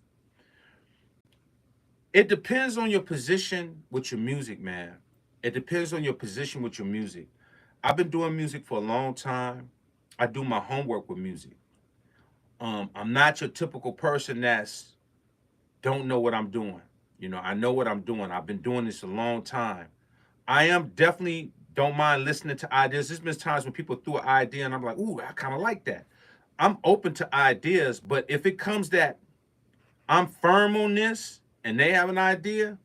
It depends on your position with your music, man. It depends on your position with your music. I've been doing music for a long time. I do my homework with music. I'm not your typical person that's don't know what I'm doing. I know what I'm doing. I've been doing this a long time. I am definitely don't mind listening to ideas. There's been times when people threw an idea and I'm like, ooh, I kind of like that. I'm open to ideas, but if it comes that I'm firm on this and they have an idea,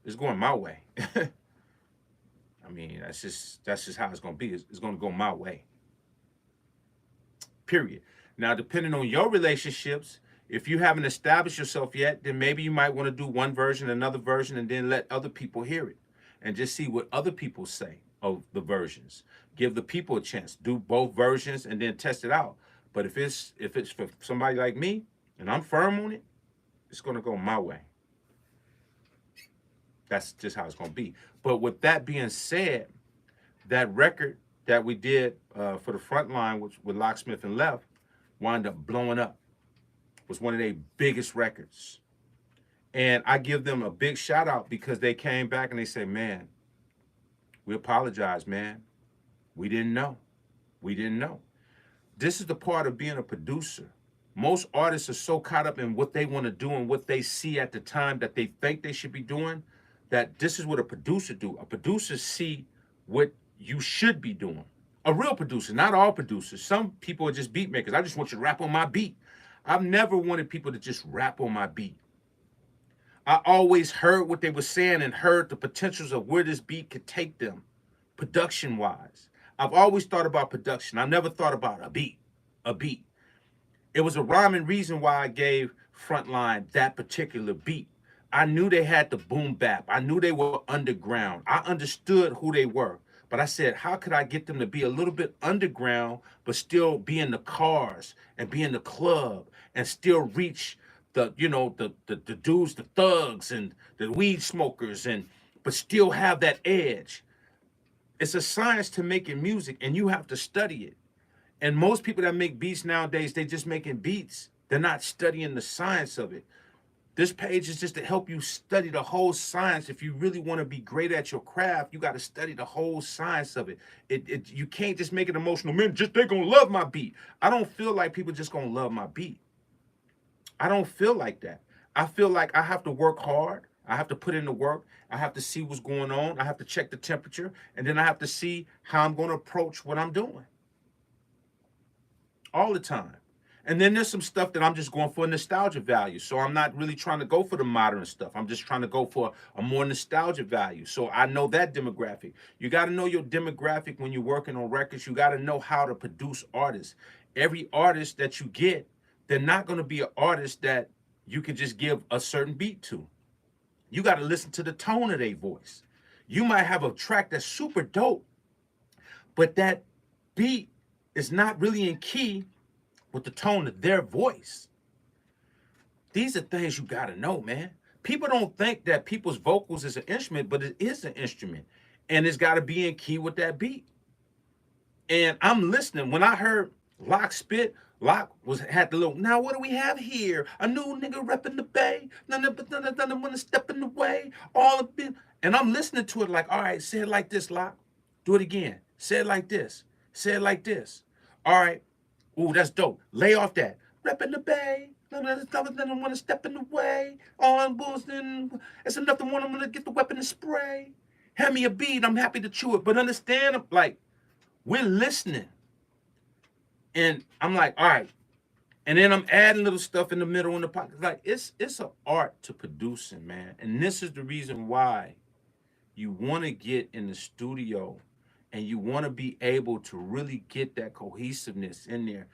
it's going my way. I mean, that's just how it's gonna be. It's gonna go my way. Period. Now, depending on your relationships, if you haven't established yourself yet, then maybe you might want to do one version, another version, and then let other people hear it and just see what other people say of the versions. Give the people a chance. Do both versions and then test it out. But if it's for somebody like me and I'm firm on it, it's gonna go my way. That's just how it's gonna be. But with that being said, that record that we did for the front line, which with Locksmith and Left, wound up blowing up. Was one of their biggest records. And I give them a big shout out because they came back and they say, man, we apologize, man. We didn't know. We didn't know. This is the part of being a producer. Most artists are so caught up in what they want to do and what they see at the time that they think they should be doing, that this is what a producer do. A producer see what you should be doing. A real producer, not all producers. Some people are just beat makers. I just want you to rap on my beat. I've never wanted people to just rap on my beat. I always heard what they were saying and heard the potentials of where this beat could take them, production-wise. I've always thought about production. I never thought about a beat, a beat. It was a rhyme and reason why I gave Frontline that particular beat. I knew they had the boom bap. I knew they were underground. I understood who they were. But I said, how could I get them to be a little bit underground, but still be in the cars and be in the club and still reach the, you know, the dudes, the thugs and the weed smokers, and but still have that edge. It's a science to making music, and you have to study it. And most people that make beats nowadays, they just making beats. They're not studying the science of it. This page is just to help you study the whole science. If you really want to be great at your craft, you got to study the whole science of it. You can't just make it emotional. Man, just they gonna love my beat. I don't feel like people just gonna love my beat. I don't feel like that. I feel like I have to work hard. I have to put in the work. I have to see what's going on. I have to check the temperature. And then I have to see how I'm going to approach what I'm doing. All the time. And then there's some stuff that I'm just going for nostalgia value. So I'm not really trying to go for the modern stuff. I'm just trying to go for a more nostalgia value. So I know that demographic. You got to know your demographic when you're working on records. You got to know how to produce artists. Every artist that you get, they're not going to be an artist that you can just give a certain beat to. You got to listen to the tone of their voice. You might have a track that's super dope, but that beat is not really in key with the tone of their voice. These are things you got to know, man. People don't think that people's vocals is an instrument, but it is an instrument. And it's got to be in key with that beat. And I'm listening. When I heard Lock spit, Lock had the little, now what do we have here? A new nigga repping the bay. None want to step in the way. All of it. And I'm listening to it like, all right, say it like this, Lock. Do it again. Say it like this. Say it like this. All right. Ooh, that's dope. Lay off that. Repping the bay. None want to step in the way. All I'm boosting. It's enough to want them to get the weapon and spray. Hand me a beat. I'm happy to chew it. But understand, like, we're listening. And I'm like, all right. And then I'm adding little stuff in the middle in the pocket. Like, it's an art to producing, man. And this is the reason why you want to get in the studio and you want to be able to really get that cohesiveness in there.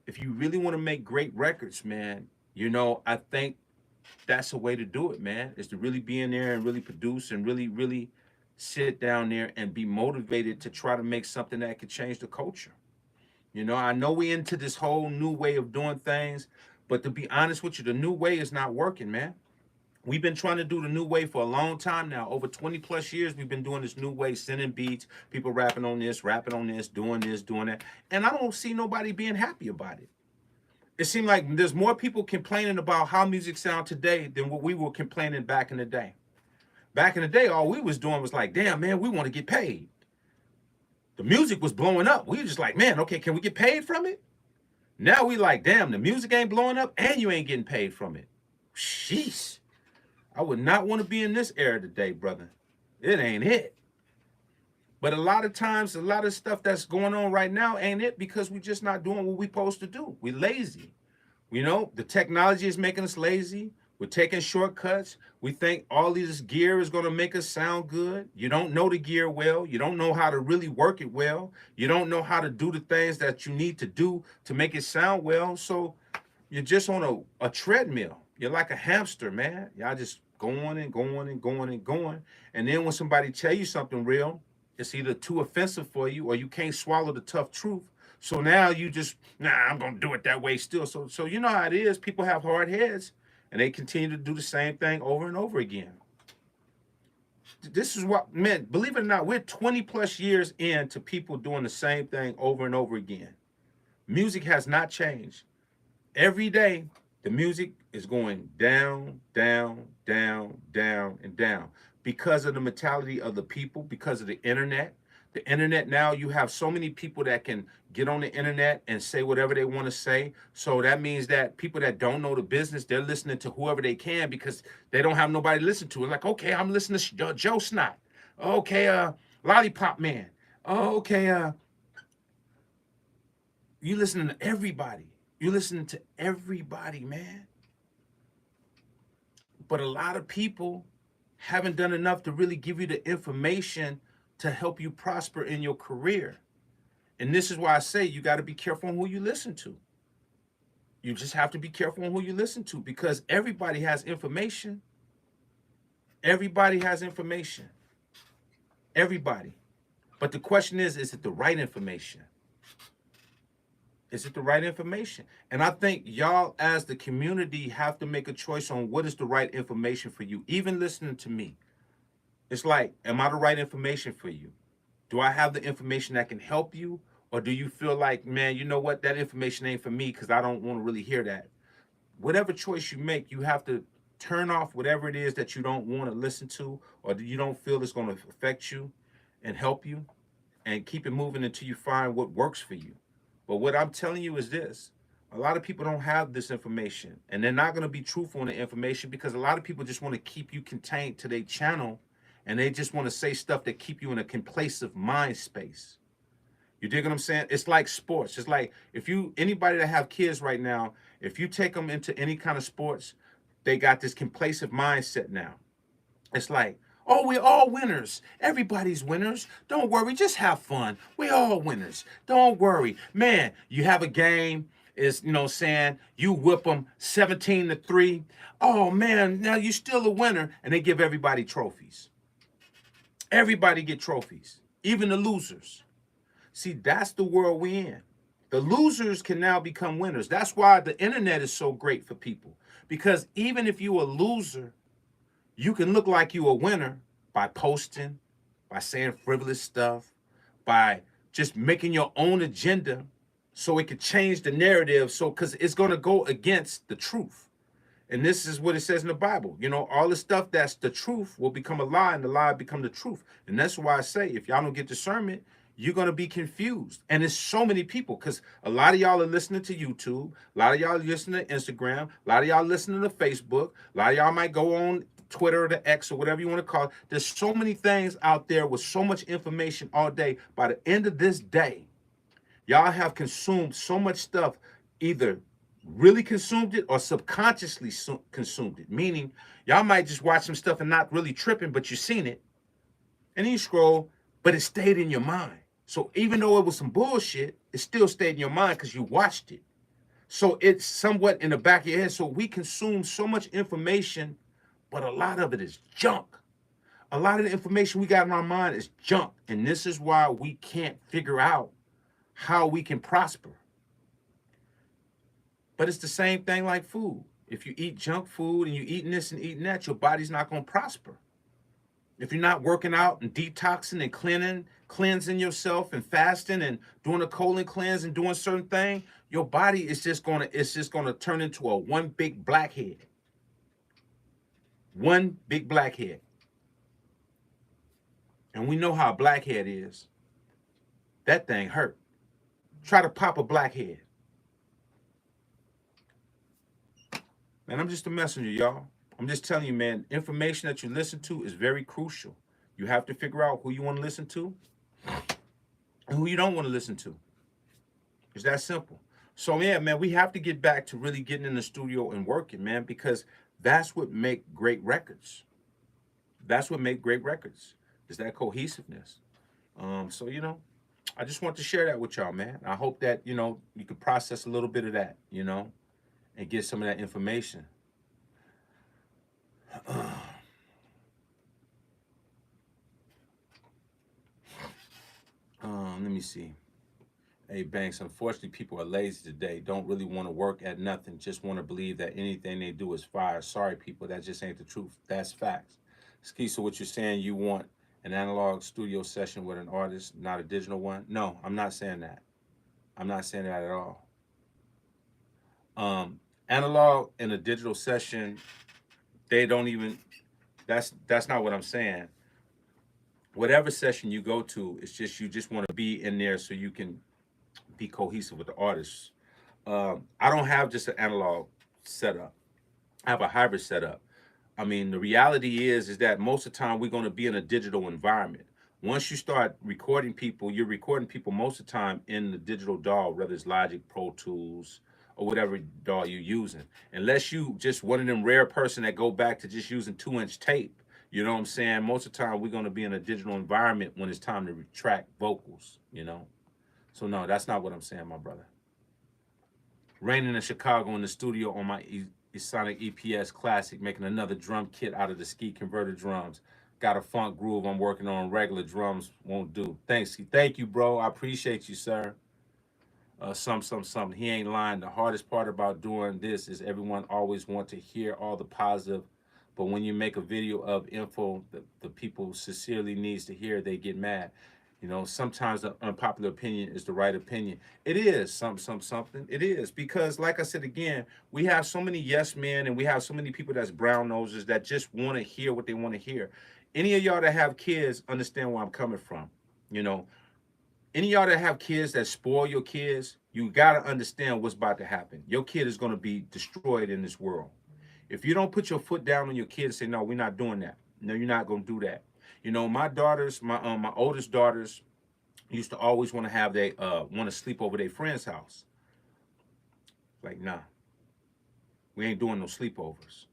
If you really want to make great records, man, you know, I think that's a way to do it, man, is to really be in there and really produce and really, really sit down there and be motivated to try to make something that could change the culture. You know, I know we're into this whole new way of doing things, but to be honest with you, the new way is not working, man. We've been trying to do the new way for a long time now. Over 20 plus years, we've been doing this new way, sending beats, people rapping on this, doing this, doing that. And I don't see nobody being happy about it. It seems like there's more people complaining about how music sounds today than what we were complaining back in the day. Back in the day, all we was doing was like, damn, man, we want to get paid. The music was blowing up. We were just like, man, okay, can we get paid from it? Now we like, damn, the music ain't blowing up and you ain't getting paid from it. Sheesh. I would not want to be in this era today, brother. It ain't it. But a lot of times, a lot of stuff that's going on right now ain't it because we're just not doing what we're supposed to do. We're lazy. You know, the technology is making us lazy. We're taking shortcuts. We think all this gear is going to make us sound good. You don't know the gear well. You don't know how to really work it well. You don't know how to do the things that you need to do to make it sound well. So you're just on a treadmill. You're like a hamster, man. Y'all just going and going and going and going. And then when somebody tell you something real, it's either too offensive for you or you can't swallow the tough truth. So now you just, nah, I'm gonna do it that way still. So you know how it is. People have hard heads and they continue to do the same thing over and over again. This is what, man, believe it or not, we're 20 plus years into people doing the same thing over and over again. Music has not changed. Every day, the music is going down, down, down, down, and down because of the mentality of the people, because of the internet. The internet now, you have so many people that can get on the internet and say whatever they want to say. So that means that people that don't know the business, they're listening to whoever they can because they don't have nobody to listen to. It's like, okay, I'm listening to Joe Snot. Okay, Lollipop Man. Okay, you listening to everybody. You're listening to everybody, man. But a lot of people haven't done enough to really give you the information to help you prosper in your career. And this is why I say you got to be careful on who you listen to. You just have to be careful on who you listen to because everybody has information. Everybody has information. Everybody. But the question is it the right information? Is it the right information? And I think y'all as the community have to make a choice on what is the right information for you. Even listening to me. It's like, am I the right information for you? Do I have the information that can help you? Or do you feel like, man, you know what? That information ain't for me because I don't want to really hear that. Whatever choice you make, you have to turn off whatever it is that you don't want to listen to or that you don't feel is going to affect you and help you and keep it moving until you find what works for you. But what I'm telling you is this. A lot of people don't have this information and they're not going to be truthful in the information because a lot of people just want to keep you contained to their channel and they just want to say stuff that keep you in a complacent mind space. You dig what I'm saying? It's like sports. It's like if anybody that have kids right now, if you take them into any kind of sports, they got this complacent mindset now. It's like, oh, we're all winners. Everybody's winners. Don't worry. Just have fun. We're all winners. Don't worry. Man, you have a game. Is, saying you whip them 17-3. Oh, man, now you're still a winner. And they give everybody trophies. Everybody get trophies. Even the losers. See, that's the world we're in. The losers can now become winners. That's why the internet is so great for people. Because even if you're a loser, you can look like you're a winner by posting, by saying frivolous stuff, by just making your own agenda so it could change the narrative. So, because it's going to go against the truth. And this is what it says in the Bible. All the stuff that's the truth will become a lie and the lie become the truth. And that's why I say, if y'all don't get discernment, you're going to be confused. And there's so many people because a lot of y'all are listening to YouTube. A lot of y'all are listening to Instagram. A lot of y'all listening to Facebook. A lot of y'all might go on Twitter or the X or whatever you want to call it. There's so many things out there with so much information all day. By the end of this day, y'all have consumed so much stuff, either really consumed it or subconsciously consumed it. Meaning, y'all might just watch some stuff and not really tripping, but you seen it. And then you scroll, but it stayed in your mind. So even though it was some bullshit, it still stayed in your mind because you watched it. So it's somewhat in the back of your head. So we consume so much information, but a lot of it is junk. A lot of the information we got in our mind is junk. And this is why we can't figure out how we can prosper. But it's the same thing like food. If you eat junk food and you're eating this and eating that, your body's not going to prosper. If you're not working out and detoxing and cleansing yourself and fasting and doing a colon cleanse and doing certain things, your body is just gonna turn into a one big blackhead. One big blackhead. And we know how a blackhead is. That thing hurt. Try to pop a blackhead. Man, I'm just a messenger, y'all. I'm just telling you, man, information that you listen to is very crucial. You have to figure out who you want to listen to and who you don't want to listen to. It's that simple. So yeah, man, we have to get back to really getting in the studio and working, man, because that's what make great records. That's what make great records is that cohesiveness. So I just want to share that with y'all, man. I hope that you could process a little bit of that, and get some of that information. Let me see. Hey Banks, unfortunately, people are lazy today. Don't really want to work at nothing. Just want to believe that anything they do is fire. Sorry, people, that just ain't the truth. That's facts. Ski, so what you're saying, you want an analog studio session with an artist, not a digital one? No, I'm not saying that. I'm not saying that at all. Analog and a digital session, they don't even. That's not what I'm saying. Whatever session you go to, it's just you just want to be in there so you can be cohesive with the artists. I don't have just an analog setup. I have a hybrid setup. I mean, the reality is that most of the time we're going to be in a digital environment. Once you start recording people, you're recording people most of the time in the digital DAW, whether it's Logic, Pro Tools, or whatever DAW you're using. Unless you just one of them rare person that go back to just using 2-inch tape. You know what I'm saying? Most of the time we're going to be in a digital environment when it's time to track vocals. So no, that's not what I'm saying, my brother. Raining in Chicago in the studio on my Sonic EPS Classic, making another drum kit out of the Ski converter drums. Got a funk groove I'm working on. Regular drums won't do. Thanks. Thank you, bro. I appreciate you, sir. Some. He ain't lying. The hardest part about doing this is everyone always want to hear all the positive, but when you make a video of info the people sincerely needs to hear, they get mad. Sometimes the unpopular opinion is the right opinion. It is something. It is because, like I said again, we have so many yes men and we have so many people that's brown noses that just want to hear what they want to hear. Any of y'all that have kids understand where I'm coming from. You know, any of y'all that have kids that spoil your kids, you got to understand what's about to happen. Your kid is going to be destroyed in this world. If you don't put your foot down on your kid and say, no, we're not doing that. No, you're not going to do that. My daughters, my oldest daughters used to always want to have they want to sleep over their friend's house. Like, nah, we ain't doing no sleepovers.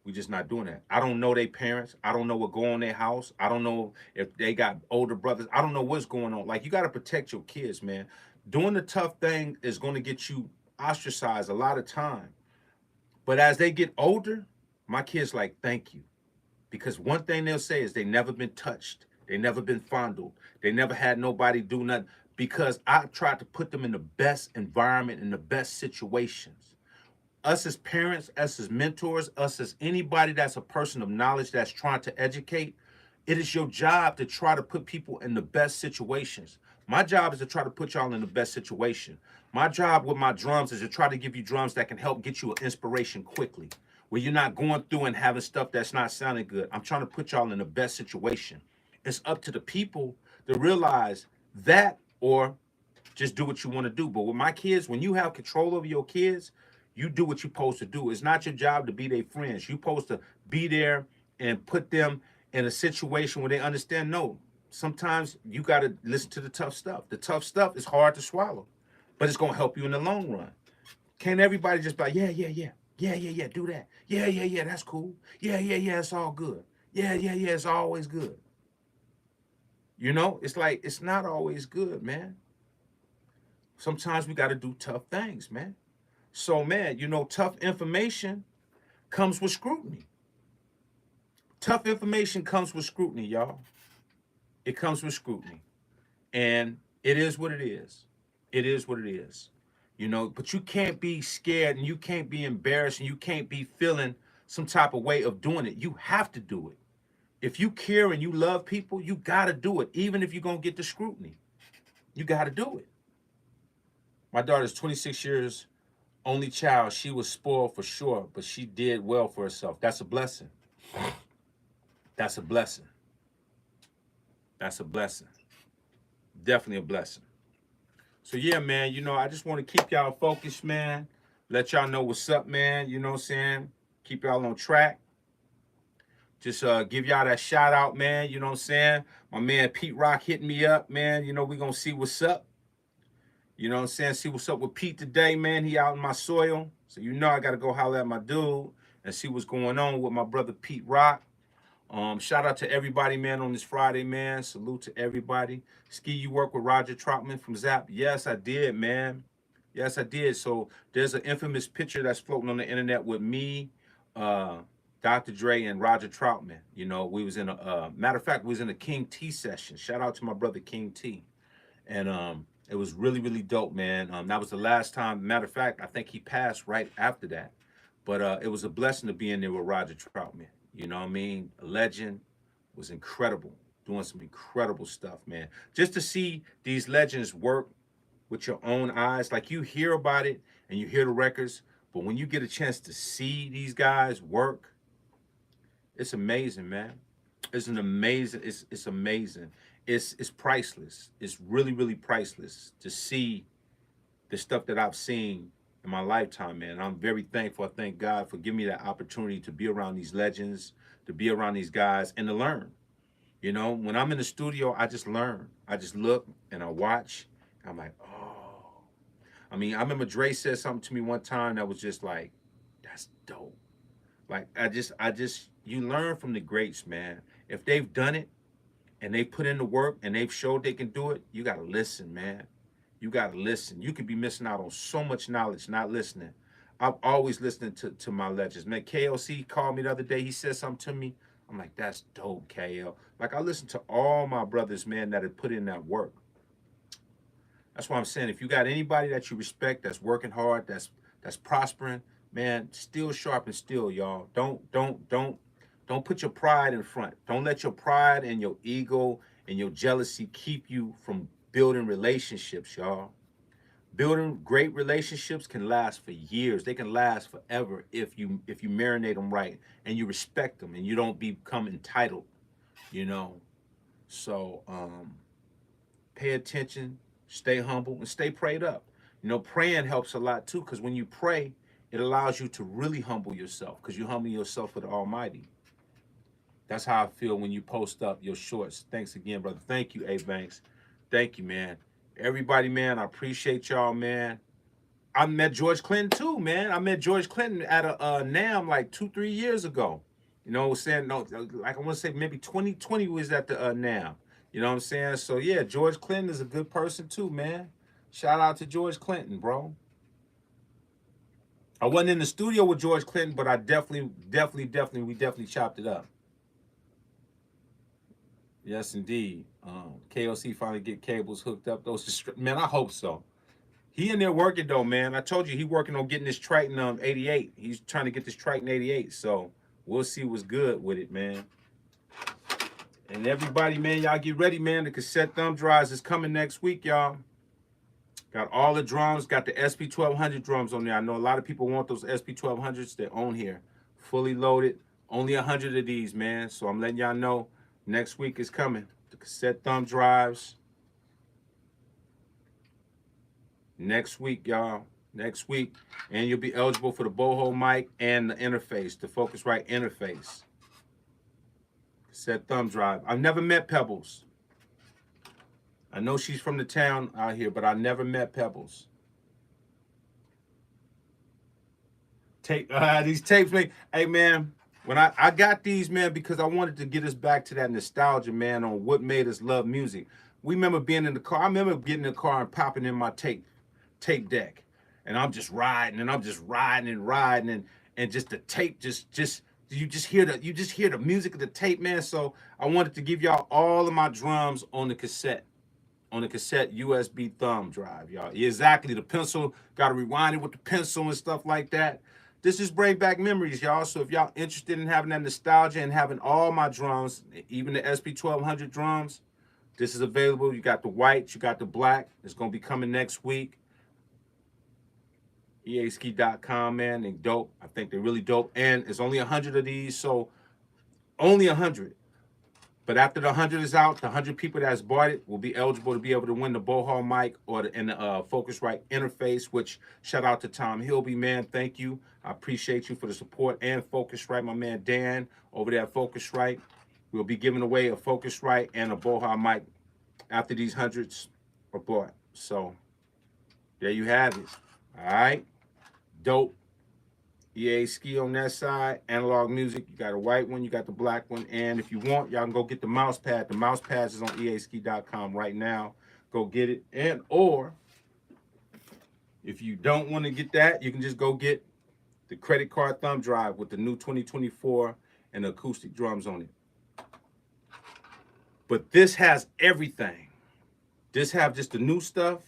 We just not doing that. I don't know their parents. I don't know what go on their house. I don't know if they got older brothers. I don't know what's going on. Like, you got to protect your kids, man. Doing the tough thing is going to get you ostracized a lot of time. But as they get older, my kids like, thank you. Because one thing they'll say is they never been touched. They never been fondled. They never had nobody do nothing. Because I tried to put them in the best environment, in the best situations. Us as parents, us as mentors, us as anybody that's a person of knowledge that's trying to educate, it is your job to try to put people in the best situations. My job is to try to put y'all in the best situation. My job with my drums is to try to give you drums that can help get you an inspiration quickly, where you're not going through and having stuff that's not sounding good. I'm trying to put y'all in the best situation. It's up to the people to realize that or just do what you want to do. But with my kids, when you have control over your kids, you do what you're supposed to do. It's not your job to be their friends. You're supposed to be there and put them in a situation where they understand, no, sometimes you got to listen to the tough stuff. The tough stuff is hard to swallow, but it's going to help you in the long run. Can't everybody just be like, yeah, do that. Yeah, that's cool. Yeah, it's all good. Yeah, it's always good. It's like, it's not always good, man. Sometimes we got to do tough things, man. So, man, tough information comes with scrutiny. Tough information comes with scrutiny, y'all. It comes with scrutiny. And it is what it is. It is what it is. But you can't be scared and you can't be embarrassed and you can't be feeling some type of way of doing it. You have to do it. If you care and you love people, you got to do it, even if you're going to get the scrutiny. You got to do it. My daughter's 26 years, only child. She was spoiled for sure, but she did well for herself. That's a blessing. That's a blessing. That's a blessing. Definitely a blessing. So yeah, man, I just want to keep y'all focused, man. Let y'all know what's up, man. You know what I'm saying? Keep y'all on track. Just give y'all that shout out, man. You know what I'm saying? My man Pete Rock hit me up, man. We're going to see what's up. You know what I'm saying? See what's up with Pete today, man. He out in my soil. So you know I got to go holler at my dude and see what's going on with my brother Pete Rock. Shout out to everybody, man, on this Friday, man. Salute to everybody. Ski, you work with Roger Troutman from Zap? Yes, I did, man. Yes, I did. So there's an infamous picture that's floating on the internet with me, uh, Dr. Dre, and Roger Troutman. You know, we was in matter of fact, we was in a King T session. Shout out to my brother King T. And it was really, really dope, man. That was the last time. Matter of fact, I think he passed right after that. But it was a blessing to be in there with Roger Troutman. You know what I mean? A legend, was incredible, doing some incredible stuff, man. Just to see these legends work with your own eyes, like you hear about it and you hear the records, but when you get a chance to see these guys work, it's amazing, man. It's an amazing. It's amazing. It's priceless. It's really, really priceless to see the stuff that I've seen in my lifetime, man. I'm very thankful. I thank God for giving me that opportunity to be around these legends, to be around these guys, and to learn. You know, when I'm in the studio, I just learn. I just look and I watch. And I'm like, oh. I mean, I remember Dre said something to me one time that was just like, that's dope. Like you learn from the greats, man. If they've done it and they put in the work and they've showed they can do it, you gotta listen, man. You gotta listen. You could be missing out on so much knowledge not listening. I'm always listening to my legends. Man, KLC called me the other day. He said something to me. I'm like, that's dope, KL. Like I listen to all my brothers, man, that have put in that work. That's why I'm saying if you got anybody that you respect that's working hard, that's prospering, man, still sharp and still, y'all. Don't put your pride in front. Don't let your pride and your ego and your jealousy keep you from building relationships, y'all. Building great relationships can last for years. They can last forever if you marinate them right and you respect them and you don't become entitled, you know. So pay attention, stay humble, and stay prayed up. You know, praying helps a lot too, because when you pray, it allows you to really humble yourself, because you humble yourself with the Almighty. That's how I feel when you post up your shorts. Thanks again, brother. Thank you, A Banks. Thank you, man. Everybody, man, I appreciate y'all, man. I met George Clinton too, man. I met George Clinton at a NAM like 2-3 years ago. You know what I'm saying? No, like I want to say maybe 2020 was at the NAM. You know what I'm saying? So yeah, George Clinton is a good person too, man. Shout out to George Clinton, bro. I wasn't in the studio with George Clinton, but I we definitely chopped it up. Yes, indeed. KOC finally get cables hooked up. Man, I hope so. He in there working though, man. I told you he working on getting this Triton 88. He's trying to get this Triton 88. So we'll see what's good with it, man. And everybody, man, y'all get ready, man. The cassette thumb drives is coming next week, y'all. Got all the drums. Got the SP1200 drums on there. I know a lot of people want those SP1200s. They're on here, fully loaded. Only 100 of these, man. So I'm letting y'all know next week is coming. The cassette thumb drives. Next week, y'all. Next week. And you'll be eligible for the BOHO mic and the interface, the Focusrite interface. Cassette thumb drive. I've never met Pebbles. I know she's from the town out here, but I never met Pebbles. These tapes, man. Hey, man, when I got these, man, because I wanted to get us back to that nostalgia, man, on what made us love music. We remember being in the car. I remember getting in the car and popping in my tape deck, and I'm just riding and I'm just riding and just the tape you just hear the music of the tape, man. So I wanted to give y'all all of my drums on the cassette USB thumb drive, y'all. Exactly, the pencil, got to rewind it with the pencil and stuff like that. This is bring back memories, y'all. So if y'all interested in having that nostalgia and having all my drums, even the SP1200 drums, this is available. You got the white, you got the black. It's going to be coming next week. easki.com, man. They dope. I think they're really dope. And it's only 100 of these, so only 100. But after the 100 is out, the 100 people that's bought it will be eligible to be able to win the BOHO mic or the Focusrite interface, which shout out to Tom Hilby, man. Thank you. I appreciate you for the support. And Focusrite, my man Dan over there at Focusrite. We'll be giving away a Focusrite and a BOHO mic after these hundreds are bought. So There you have it. All right. Dope. EA ski on that side. Analog music. You got a white one. You got the black one. And if you want, y'all can go get the mouse pad. The mouse pad is on easki.com right now. Go get it. And or if you don't want to get that, you can just go get the credit card thumb drive with the new 2024 and the acoustic drums on it. But this has everything. This have just the new stuff.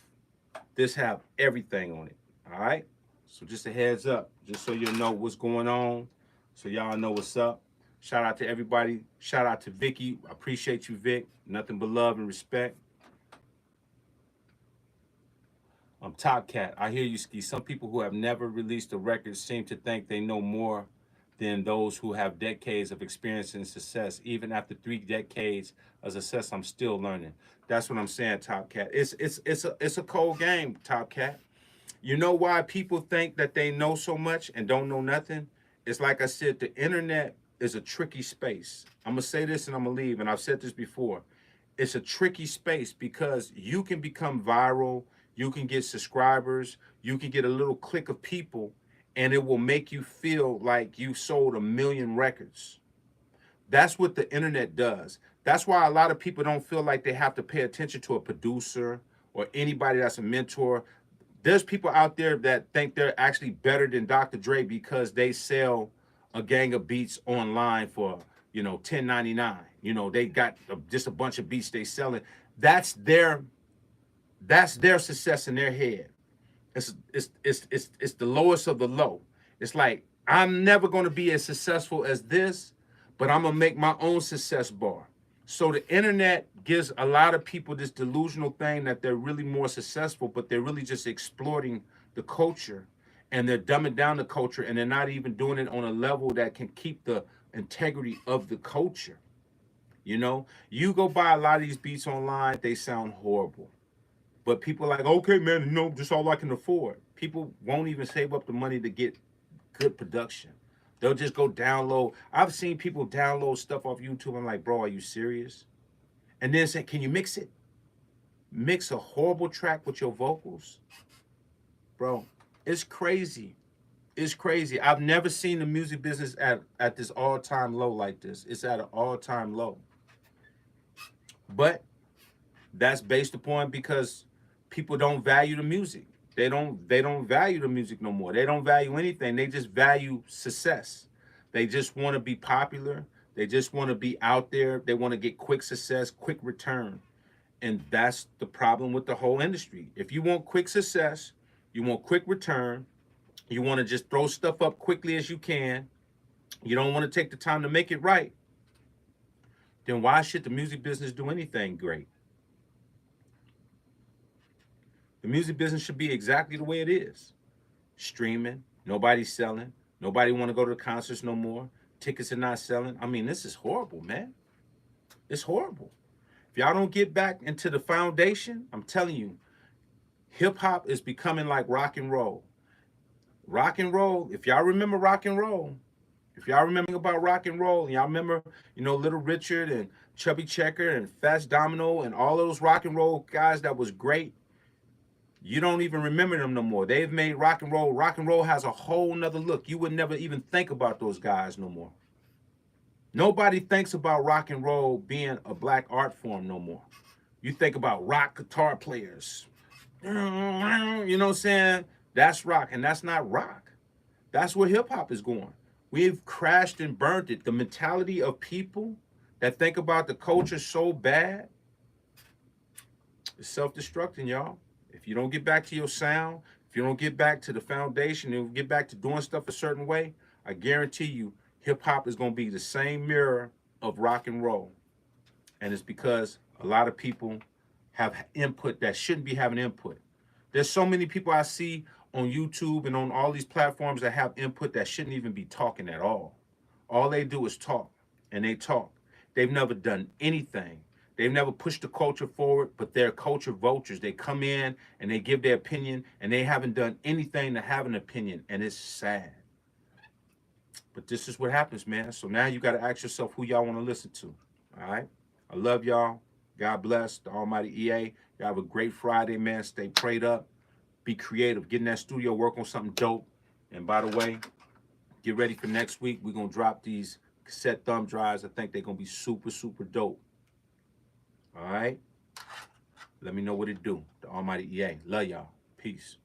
This have everything on it. All right. So just a heads up, just so you know what's going on, so y'all know what's up. Shout out to everybody. Shout out to Vicky. I appreciate you, Vic. Nothing but love and respect. Top Cat. I hear you, Ski. Some people who have never released a record seem to think they know more than those who have decades of experience and success. Even after 3 decades of success, I'm still learning. That's what I'm saying, Top Cat. It's a cold game, Top Cat. You know why people think that they know so much and don't know nothing? It's like I said, the internet is a tricky space. I'm going to say this and I'm going to leave, and I've said this before. It's a tricky space because you can become viral, you can get subscribers, you can get a little clique of people, and it will make you feel like you sold 1 million records. That's what the internet does. That's why a lot of people don't feel like they have to pay attention to a producer or anybody that's a mentor. There's people out there that think they're actually better than Dr. Dre because they sell a gang of beats online for, $10.99. They got just a bunch of beats they selling. That's their success in their head. It's the lowest of the low. It's like, I'm never going to be as successful as this, but I'm going to make my own success bar. So the internet gives a lot of people this delusional thing that they're really more successful, but they're really just exploiting the culture, and they're dumbing down the culture, and they're not even doing it on a level that can keep the integrity of the culture. You go buy a lot of these beats online, they sound horrible. But people are like, okay, man, just all I can afford. People won't even save up the money to get good production. They'll just go download. I've seen people download stuff off YouTube. I'm like, bro, are you serious? And then say, can you mix it? Mix a horrible track with your vocals? Bro, it's crazy. It's crazy. I've never seen the music business at this all-time low like this. It's at an all-time low. But that's based upon because people don't value the music. They don't value the music no more. They don't value anything. They just value success. They just want to be popular. They just want to be out there. They want to get quick success, quick return. And that's the problem with the whole industry. If you want quick success, you want quick return, you want to just throw stuff up quickly as you can, you don't want to take the time to make it right, then why should the music business do anything great? The music business should be exactly the way it is. Streaming, nobody's selling, nobody want to go to the concerts no more, tickets are not selling. I mean, this is horrible, man. It's horrible. If y'all don't get back into the foundation, I'm telling you, hip-hop is becoming like rock and roll. Rock and roll, if y'all remember rock and roll, if y'all remember about rock and roll, and y'all remember, Little Richard and Chubby Checker and Fats Domino and all those rock and roll guys that was great, you don't even remember them no more. They've made rock and roll. Rock and roll has a whole nother look. You would never even think about those guys no more. Nobody thinks about rock and roll being a black art form no more. You think about rock guitar players. You know what I'm saying? That's rock, and that's not rock. That's where hip-hop is going. We've crashed and burnt it. The mentality of people that think about the culture so bad is self-destructing, y'all. If you don't get back to your sound, if you don't get back to the foundation and get back to doing stuff a certain way, I guarantee you hip-hop is going to be the same mirror of rock and roll. And it's because a lot of people have input that shouldn't be having input. There's so many people I see on YouTube and on all these platforms that have input that shouldn't even be talking at all. All they do is talk, and they talk. They've never done anything. They've never pushed the culture forward, but they're culture vultures. They come in and they give their opinion, and they haven't done anything to have an opinion, and it's sad. But this is what happens, man. So now you got to ask yourself who y'all want to listen to, all right? I love y'all. God bless the almighty EA. Y'all have a great Friday, man. Stay prayed up. be creative, get in that studio, work on something dope. And by the way, get ready for next week. We're going to drop these cassette thumb drives. I think they're going to be super, super dope. All right? Let me know what it do. The almighty EA. Love y'all. Peace.